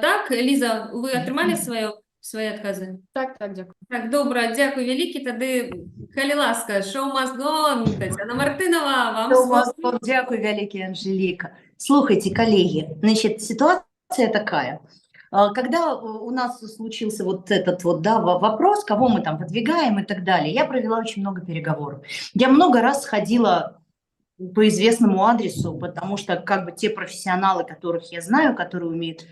так, Ліза, ви отримали свої відкази? Так, дякую. Так, добре, дякую велике. Тоді, коли ласка, show must go on, Тетяна Мартинова, вам слово. Дякую, великий Анжелика. Слушайте, коллеги, значит, ситуация такая. Когда у нас случился вот этот вот, да, вопрос, кого мы там выдвигаем и так далее, я провела очень много переговоров. Я много раз ходила по известному адресу, потому что как бы те профессионалы, которых я знаю, которые умеют.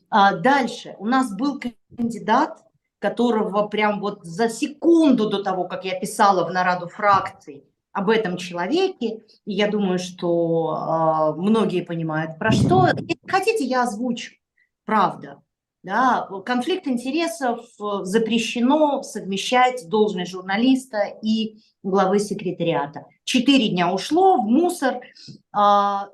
Дальше у нас был кандидат, которого прям вот за секунду до того, как я писала в нараду фракций, об этом человеке, и я думаю, что многие понимают, про что. Если хотите, я озвучу. Правда. Да, конфликт интересов запрещено совмещать должность журналиста и главы секретариата. 4 дня ушло в мусор,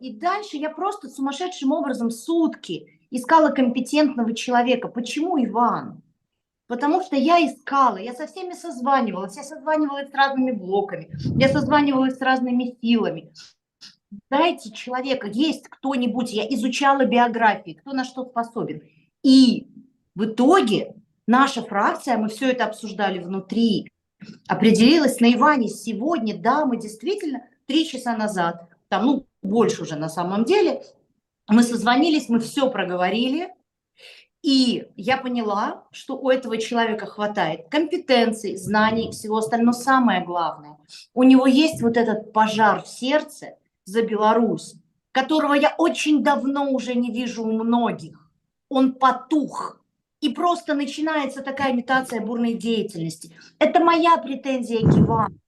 и дальше я просто сумасшедшим образом сутки искала компетентного человека. Почему Иван? Потому что я искала, я со всеми созванивалась, я созванивалась с разными блоками, я созванивалась с разными силами. Дайте человека, есть кто-нибудь, я изучала биографии, кто на что способен. И в итоге наша фракция, мы все это обсуждали внутри, определилась на Иване сегодня, да, мы действительно 3 часа назад, там, ну, больше уже на самом деле, мы созвонились, мы все проговорили, и я поняла, что у этого человека хватает компетенций, знаний, всего остального. Самое главное, у него есть вот этот пожар в сердце за Беларусь, которого я очень давно уже не вижу у многих. Он потух. И просто начинается такая имитация бурной деятельности. Это моя претензия к Ивану.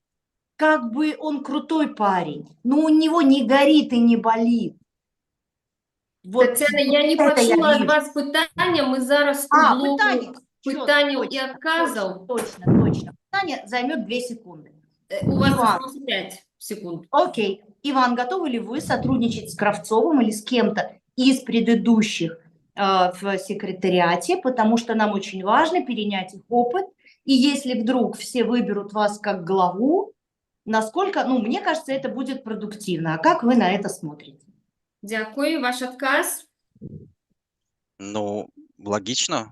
Как бы он крутой парень, но у него не горит и не болит. Вот Тетяна, я не это я почула від вижу. вас питання. Ми зараз у блоку Питання. питань і Точно, отказів. точно. Питание займет 2 секунды. У вас Иван. осталось 5 секунд. Окей. Иван, готовы ли вы сотрудничать с Кравцовым или с кем-то из предыдущих в секретариате, потому что нам очень важно перенять их опыт, и если вдруг все выберут вас как главу, насколько, ну, мне кажется, это будет продуктивно. А как вы на это смотрите? Дякую. Ваш отказ? Ну, логично,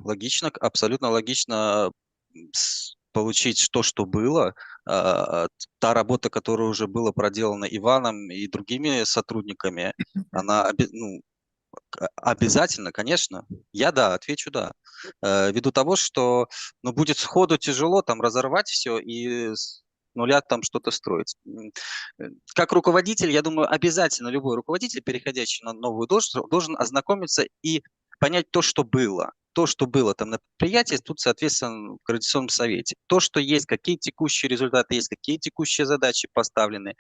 абсолютно логично получить то, что было. Та работа, которая уже была проделана Иваном и другими сотрудниками, она обязательно, конечно. Я отвечу да. Ввиду того, что будет сходу тяжело там разорвать все и с нуля там что-то строить. Как руководитель, я думаю, обязательно любой руководитель, переходящий на новую должность, должен ознакомиться и понять то, что было. То, что было там на предприятии, тут, соответственно, в Координационном совете. То, что есть, какие текущие результаты есть, какие текущие задачи поставлены.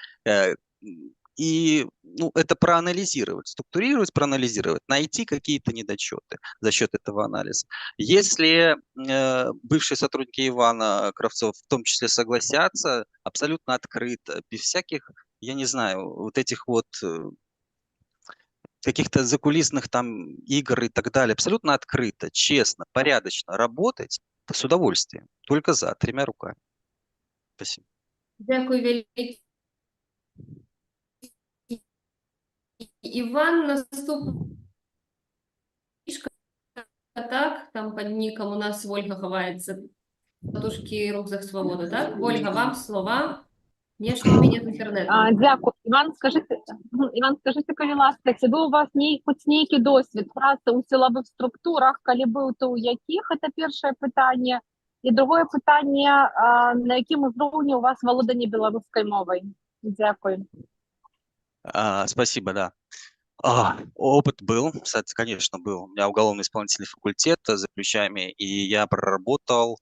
И это проанализировать, структурировать, проанализировать, найти какие-то недочеты за счет этого анализа. Если бывшие сотрудники Ивана Кравцов в том числе согласятся, абсолютно открыто, без всяких, я не знаю, вот этих вот каких-то закулисных там игр и так далее, абсолютно открыто, честно, порядочно работать, то с удовольствием, только за, 3 руками. Спасибо. Дякую, велике. Іван, наступний. Так, там под ником у нас Ольга ховается. Подушки рук за свободу, так? Ольга, вам слова. Внешний кабінет інтернету. Дякую. Іван, скажите, коли ласка, чи був у вас хоч нейкий досвід праці у силових структурах, коли був, то у яких? Це перше питання. І друге питання, на яким уровні у вас володіння білоруською мовою? Дякую. Спасибо, да. Опыт был, кстати, конечно, был. У меня уголовно-исполнительный факультет за плечами, и я проработал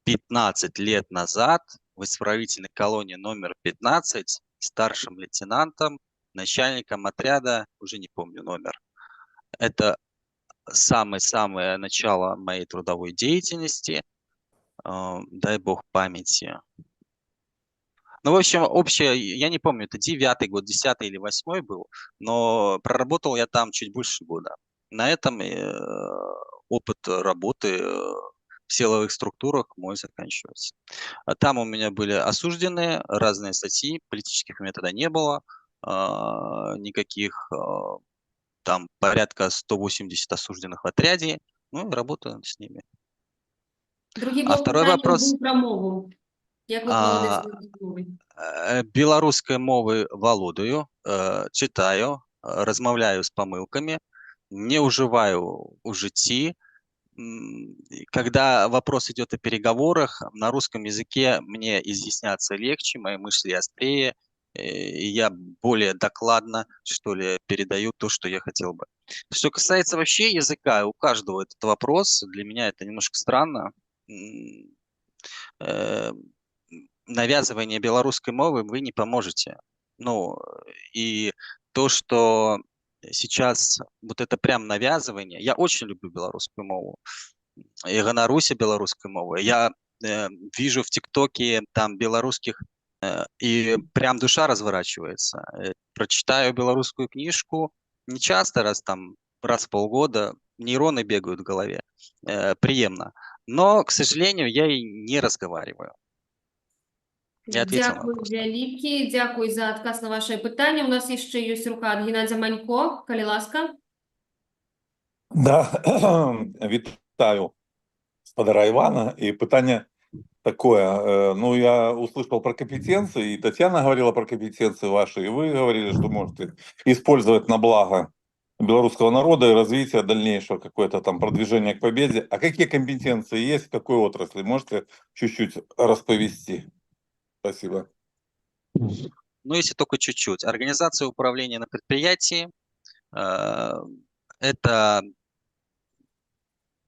15 лет назад в исправительной колонии номер 15 старшим лейтенантом, начальником отряда, уже не помню номер. Это самое-самое начало моей трудовой деятельности, дай бог памяти. Ну, в общем, общее, я не помню, это 9-й год, 10-й или 8-й был, но проработал я там чуть больше года. На этом опыт работы в силовых структурах мой заканчивается. Там у меня были осуждены разные статьи, политических у меня тогда не было, никаких, там порядка 180 осужденных в отряде, ну и работаю с ними. Другий А блок второй питань вопрос. був про мову. Як ви володієте мовою? Белорусской мовы володаю, читаю, размовляю с помылками, не уживаю у житті. Когда вопрос идет о переговорах, на русском языке мне изъясняться легче, мои мысли острее, и я более докладно, что ли, передаю то, что я хотел бы. Что касается вообще языка, у каждого этот вопрос, для меня это немножко странно. навязывания белорусской мовы вы не поможете. Ну, и то, что сейчас вот это прям навязывание, я очень люблю белорусскую мову, и ганаруся белорусской мовой. Я вижу в ТикТоке там белорусских, и прям душа разворачивается. Прочитаю белорусскую книжку, не часто, раз в полгода, нейроны бегают в голове, приемно. Но, к сожалению, я и не разговариваю. Я ответил на Дякую вопрос. вялікі, дзякуй за адказ на ваше пытанне. У нас яшчэ ёсць рука ад Геннадзя Манько, калі ласка. Да, вітаю спадара Ивана. И пытание такое. Ну, я услышал про компетенции, и Татьяна говорила про компетенции ваши, и вы говорили, что можете использовать на благо белорусского народа и развития дальнейшего, какое-то там продвижение к победе. А какие компетенции есть, в какой отрасли? Можете чуть-чуть расповести? Спасибо. Ну, если только чуть-чуть. Организация управления на предприятии это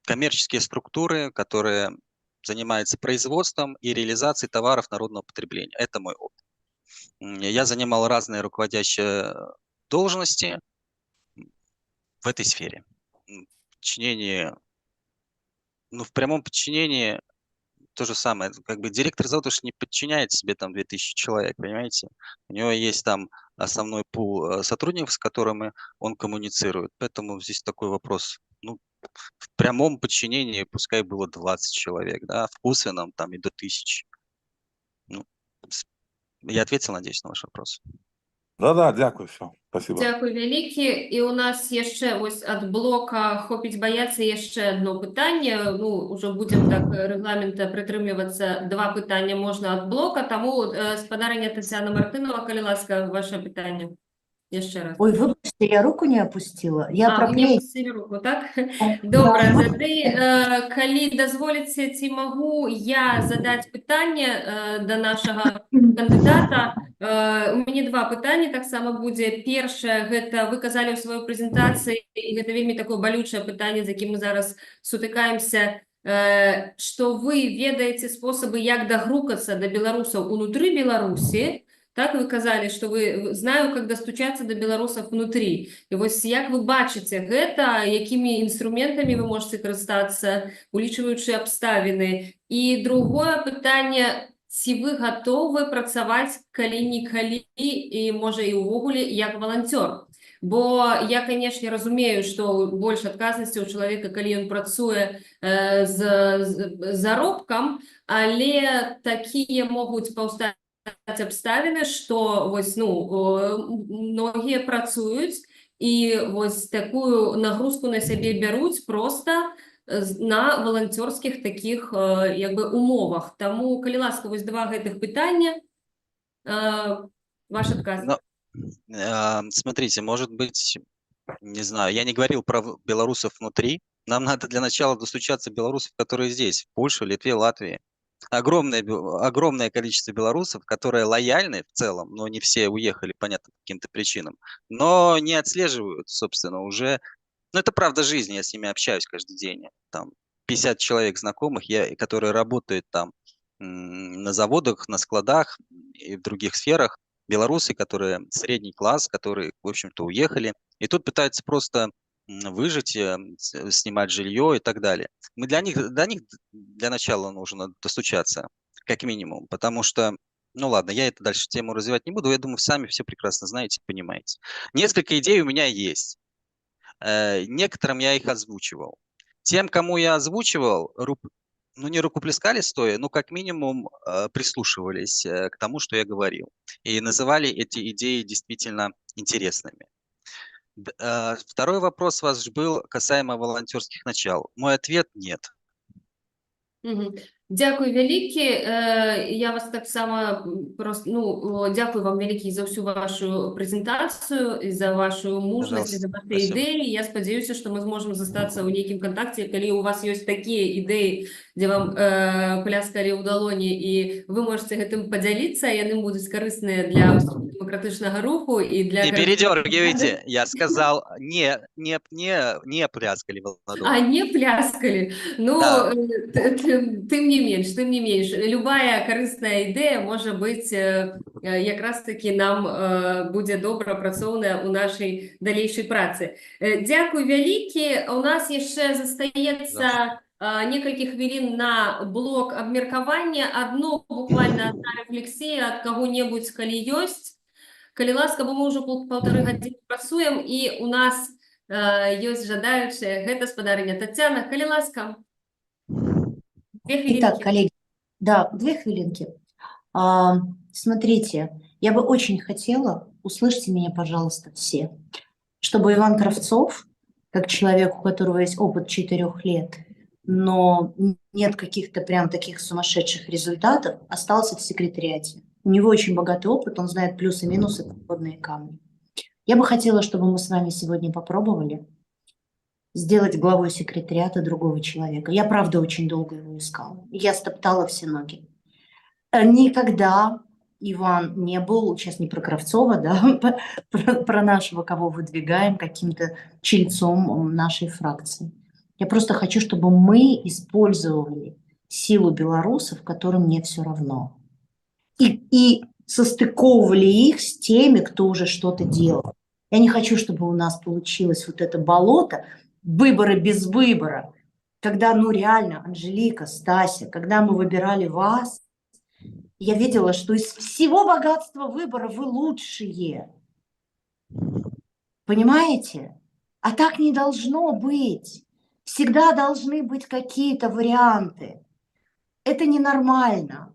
коммерческие структуры, которые занимаются производством и реализацией товаров народного потребления. Это мой опыт. Я занимал разные руководящие должности в этой сфере. Подчинение, ну, в прямом подчинении то же самое. Как бы директор завода уж не подчиняет себе там 2000 человек, понимаете? У него есть там основной пул сотрудников, с которыми он коммуницирует. Поэтому здесь такой вопрос. Ну, в прямом подчинении пускай было 20 человек, да, в косвенном там и до 1000. Ну, я ответил, надеюсь, на ваш вопрос. Да-да, дякую, все. Спасибо. Дякую вялікі. І у нас яшчэ вось ад блока «Хопіць баяцца» яшчэ одно пытанне. Ну, уже будем так рэгламента прытрымлівацца. Два пытання можна ад блока. Таму спадарыня Тацяна Мартынова, калі ласка, ваше пытанне. Яшчэ раз. Ой, вибачте, я руку не опустила. Я А, про вы не клей. опустили руку, так? Да. Добре, тады, калі дазволіце, ці магу я задаць пытанне да нашага кандыдата. У мяне два пытанні таксама будзе. Першае, гэта вы казалі ў сваёй прэзентацыі, і гэта вельмі такое балючае пытанне, з якім мы зараз сутыкаемся, што вы ведаеце спосабы, як дагрукацца да беларусаў унутры Беларусі. Так, вы казали, что вы знаю, как достучаться до белорусов внутри. И вот як вы бачите гэта, якімі інструментамі вы можете карыстацца, улічваючы абставіны. І другое пытанне, ці вы готовы працаваць калі-нікалі і, можа, і ўвогуле як валанцёр? Бо я, конечно, разумею, что больше адказнасці у чалавека, калі ён працуе з заробкам, але такія могуць паўстаць абставіны, што вось, ну, многія працуюць і вось такую нагрузку на сябе бяруць просто на валанцёрскіх такіх як бы умовах. Таму, калі ласка, вось два гэтых пытання, ваш адказ. Ну, смотрите, может быть, не знаю, я не говорил про белорусов внутри. Нам надо для начала достучаться белорусов, которые здесь, в Польше, Литве, Латвии. Огромное количество белорусов, которые лояльны в целом, но не все уехали, понятно, по каким-то причинам, но не отслеживают, собственно, уже... Ну, это правда жизни, я с ними общаюсь каждый день. Там 50 человек знакомых, которые работают там на заводах, на складах и в других сферах. Белорусы, которые средний класс, которые, в общем-то, уехали. И тут пытаются просто выжить, снимать жилье и так далее. До них для начала нужно достучаться, как минимум, потому что, ну ладно, я это дальше тему развивать не буду, я думаю, сами все прекрасно знаете, понимаете. Несколько идей у меня есть, некоторым я их озвучивал. Тем, кому я озвучивал, ну не рукоплескали стоя, но как минимум прислушивались к тому, что я говорил, и называли эти идеи действительно интересными. Второй вопрос у вас был касаемо волонтерских начал. Мой ответ – нет. Дякую вялікі. Я вас таксама просто, ну, дякую вам вялікі за всю вашу прэзентацыю і за вашу мужнасць, за ваши ідэі. Я спадзяюся, што мы зможам застацца ў нейкім кантакце, калі у вас ёсць такія ідэі, дзе вам пляскалі ў далоні, і вы можете гэтым падзяліцца, яны будуць карысныя для дэмакратычнага руху і для Не передергивайте. Я сказал, не пляскали в ладоши. А не пляскалі. Ну, Да. тым не менш, любая карысная ідэя можа быць якраз таки нам будзе добра працоўная ў нашай далейшай працы. Дзякуй вялікі. У нас яшчэ застаецца некалькі хвілін на блок абмеркавання. Адно буквально одна рэфлексія ад каго-небудзь, калі ёсць. Калі ласка, бо мы ўжо паўтары гадзіны працуем, і у нас ёсць жадаючыя. Гэта спадарыня Тацяна. Калі ласка. 2 хвилинки. Итак, коллеги, да, 2 хвилинки. Смотрите, я бы очень хотела, услышьте меня, пожалуйста, все, чтобы Иван Кравцов, как человек, у которого есть опыт 4 лет, но нет каких-то прям таких сумасшедших результатов, остался в секретариате. У него очень богатый опыт, он знает плюсы, минусы, подводные камни. Я бы хотела, чтобы мы с вами сегодня попробовали сделать главой секретариата другого человека. Я, правда, очень долго его искала. Я стоптала все ноги. Никогда Иван не был, сейчас не про Кравцова, да, про нашего, кого выдвигаем, каким-то чельцом нашей фракции. Я просто хочу, чтобы мы использовали силу белорусов, которым не все равно. И состыковывали их с теми, кто уже что-то делал. Я не хочу, чтобы у нас получилось вот это болото, выборы без выбора, когда, ну реально, Анжелика, Стася, когда мы выбирали вас, я видела, что из всего богатства выбора вы лучшие. Понимаете? А так не должно быть. Всегда должны быть какие-то варианты. Это ненормально.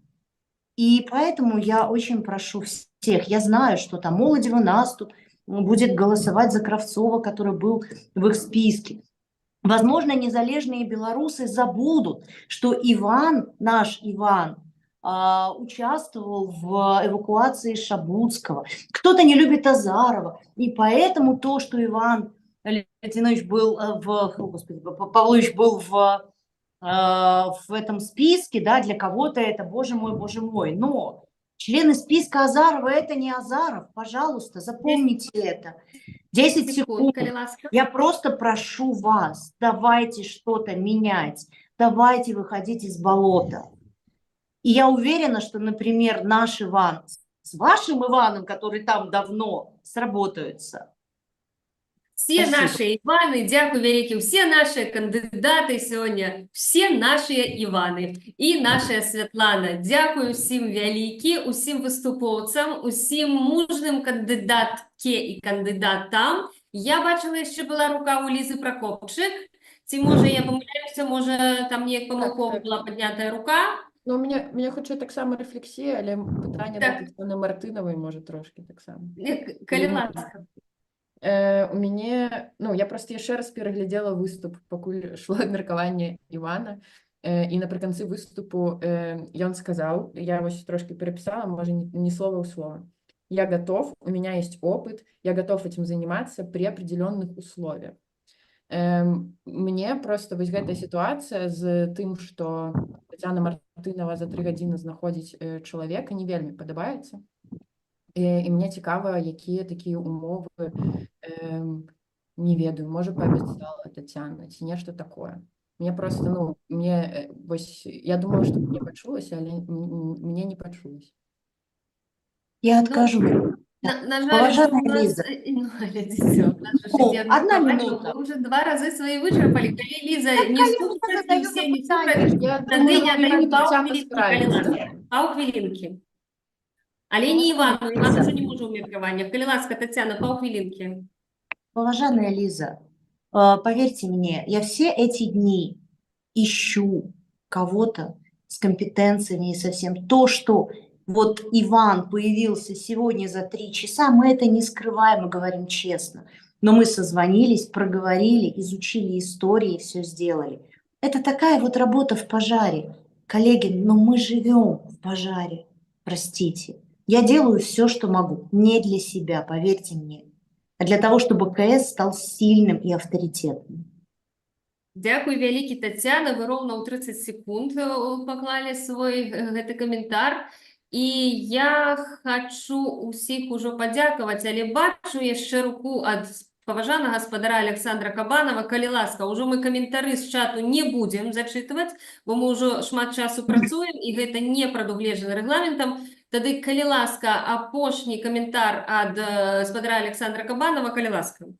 И поэтому я очень прошу всех, я знаю, что там Молодев наступ будет голосовать за Кравцова, который был в их списке. Возможно, незалежные белорусы забудут, что Иван, наш Иван, участвовал в эвакуации Шабутского. Кто-то не любит Азарова. И поэтому то, что Иван Леонидович был Павлович был в этом списке, да, для кого-то это, боже мой. Но члены списка Азарова — это не Азаров. Пожалуйста, запомните это. 10 секунд. Я просто прошу вас, давайте что-то менять. Давайте выходить из болота. И я уверена, что, например, наш Иван с вашим Иваном, который там давно, сработаются. Все наши Иваны, дякую вялікі, все наши кандидаты сегодня, все наши Иваны и наша Святлана. Дякую всім вялікі, усім выступоўцам, усім мужным кандидатке и кандидатам. Я бачила, ще була рука у Лізы Прокопчик. Ці може я помиляюся, може там ніяк помилково була піднята рука? Ну, у меня хоча так само рефлексія, але питання Так. до Тетяни Мартинової може трошки так само. Калі ласка. У мяне, ну, я просто яшчэ раз пераглядзела выступ, пакуль шло абмеркаванне Івана, і напрыканцы выступу ён сказаў, я вось трошки перапісала, можа, не слово ў слово. Я готов, у меня есть опыт, я готов этим заниматься при определенных условиях. Мне просто вось гэтая сітуацыя з тым, што Тацяна Мартынова за 3 гадзіны знаходзіць чалавека, не вельмі падабаецца. І мне цікава, якія такія умовы, не ведаю, можа, паабяцала Тацяна, ці нешта такое. Мне просто, ну, мне, вось, я думала, што мне пачулася, але мне не пачулася. Я откажу. На жаль, Уважаемая у нас- Лиза. Ну, глядите, у нас же О, ще одна вы минута. уже 2 рази свої вичерпали. Коли Ліза не я слухає, задаю всі не запитання. слухають, Я тоді думаю, я Галина даю Тетяна півхвилинки, справиться. коли ласка. Півхвилинки. Але не Іван вже не може у міркування. Коли ласка, Тетяна, півхвилинки. Уважаемая Лиза, поверьте мне, я все эти дни ищу кого-то с компетенциями и со всем. То, что вот Иван появился сегодня за 3 часа, мы это не скрываем и говорим честно. Но мы созвонились, проговорили, изучили истории, все сделали. Это такая вот работа в пожаре. Коллеги, но мы живем в пожаре, простите. Я делаю все, что могу, не для себя, поверьте мне, а для того, чтобы КС стал сильным и авторитетным. Дзякуй вялікі, Тацяна, вы роўна ў 30 секунд паклалі свой гэты каментар. І я хачу ўсіх ужо падзякаваць, але бачу яшчэ руку ад паважанага гаспадара Александра Кабанова. Калі ласка, ўжо мы каментары з чату не будзем зачытваць, бо мы ўжо шмат часу працуем, і гэта не прадугледжана рэгламентам. Тады, калі ласка, апошні каментар ад гаспадара Александра Кабанова, калі ласка.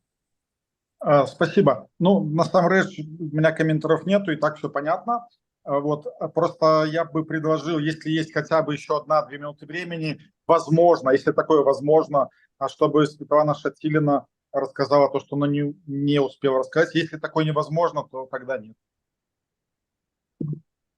Спасибо. Ну, насамрэч, у меня комментариев нету, и так все понятно. Вот, просто я бы предложил, если есть хотя бы еще 1-2 минуты времени, возможно, если такое возможно, чтобы Светлана Шатилина рассказала то, что она не успела рассказать. Если такое невозможно, то тогда нет.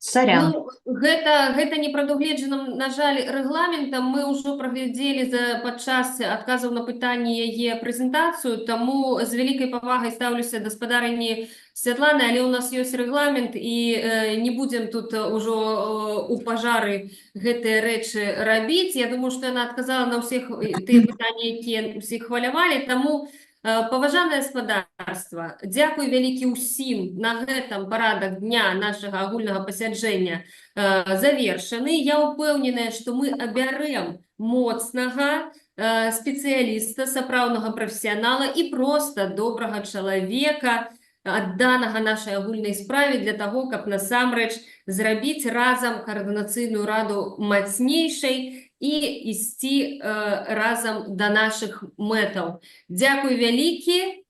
Сорян. Ну, гэта не прадугледжана, на жаль, рэгламентам. Мы ўжо праглядзелі падчас адказаў на пытанні яе прэзентацыю, таму з вялікай павагай стаўлюся да гаспадарыні Святланы, але ў нас ёсць рэгламент, і не будзем тут ужо у пажары гэтыя рэчы рабіць. Я думаю, што яна адказала на ўсе тыя пытанні, якія ўсіх хвалявалі, таму паважанае гаспадарства, дзякуй вялікі ўсім. На гэтым парадак дня нашага агульнага пасяджэння завершаны. Я ўпэўненая, што мы абярэм моцнага спецыяліста, сапраўднага прафесіянала і проста добрага чалавека, адданага нашай агульнай справе для таго, каб насамрэч зрабіць разам каардынацыйную раду мацнейшай і ісці разам да нашых мэтаў. Дзякуй вялікі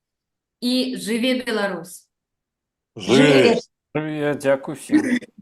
і жыве Беларусь! Жыве! Дзякуй всім.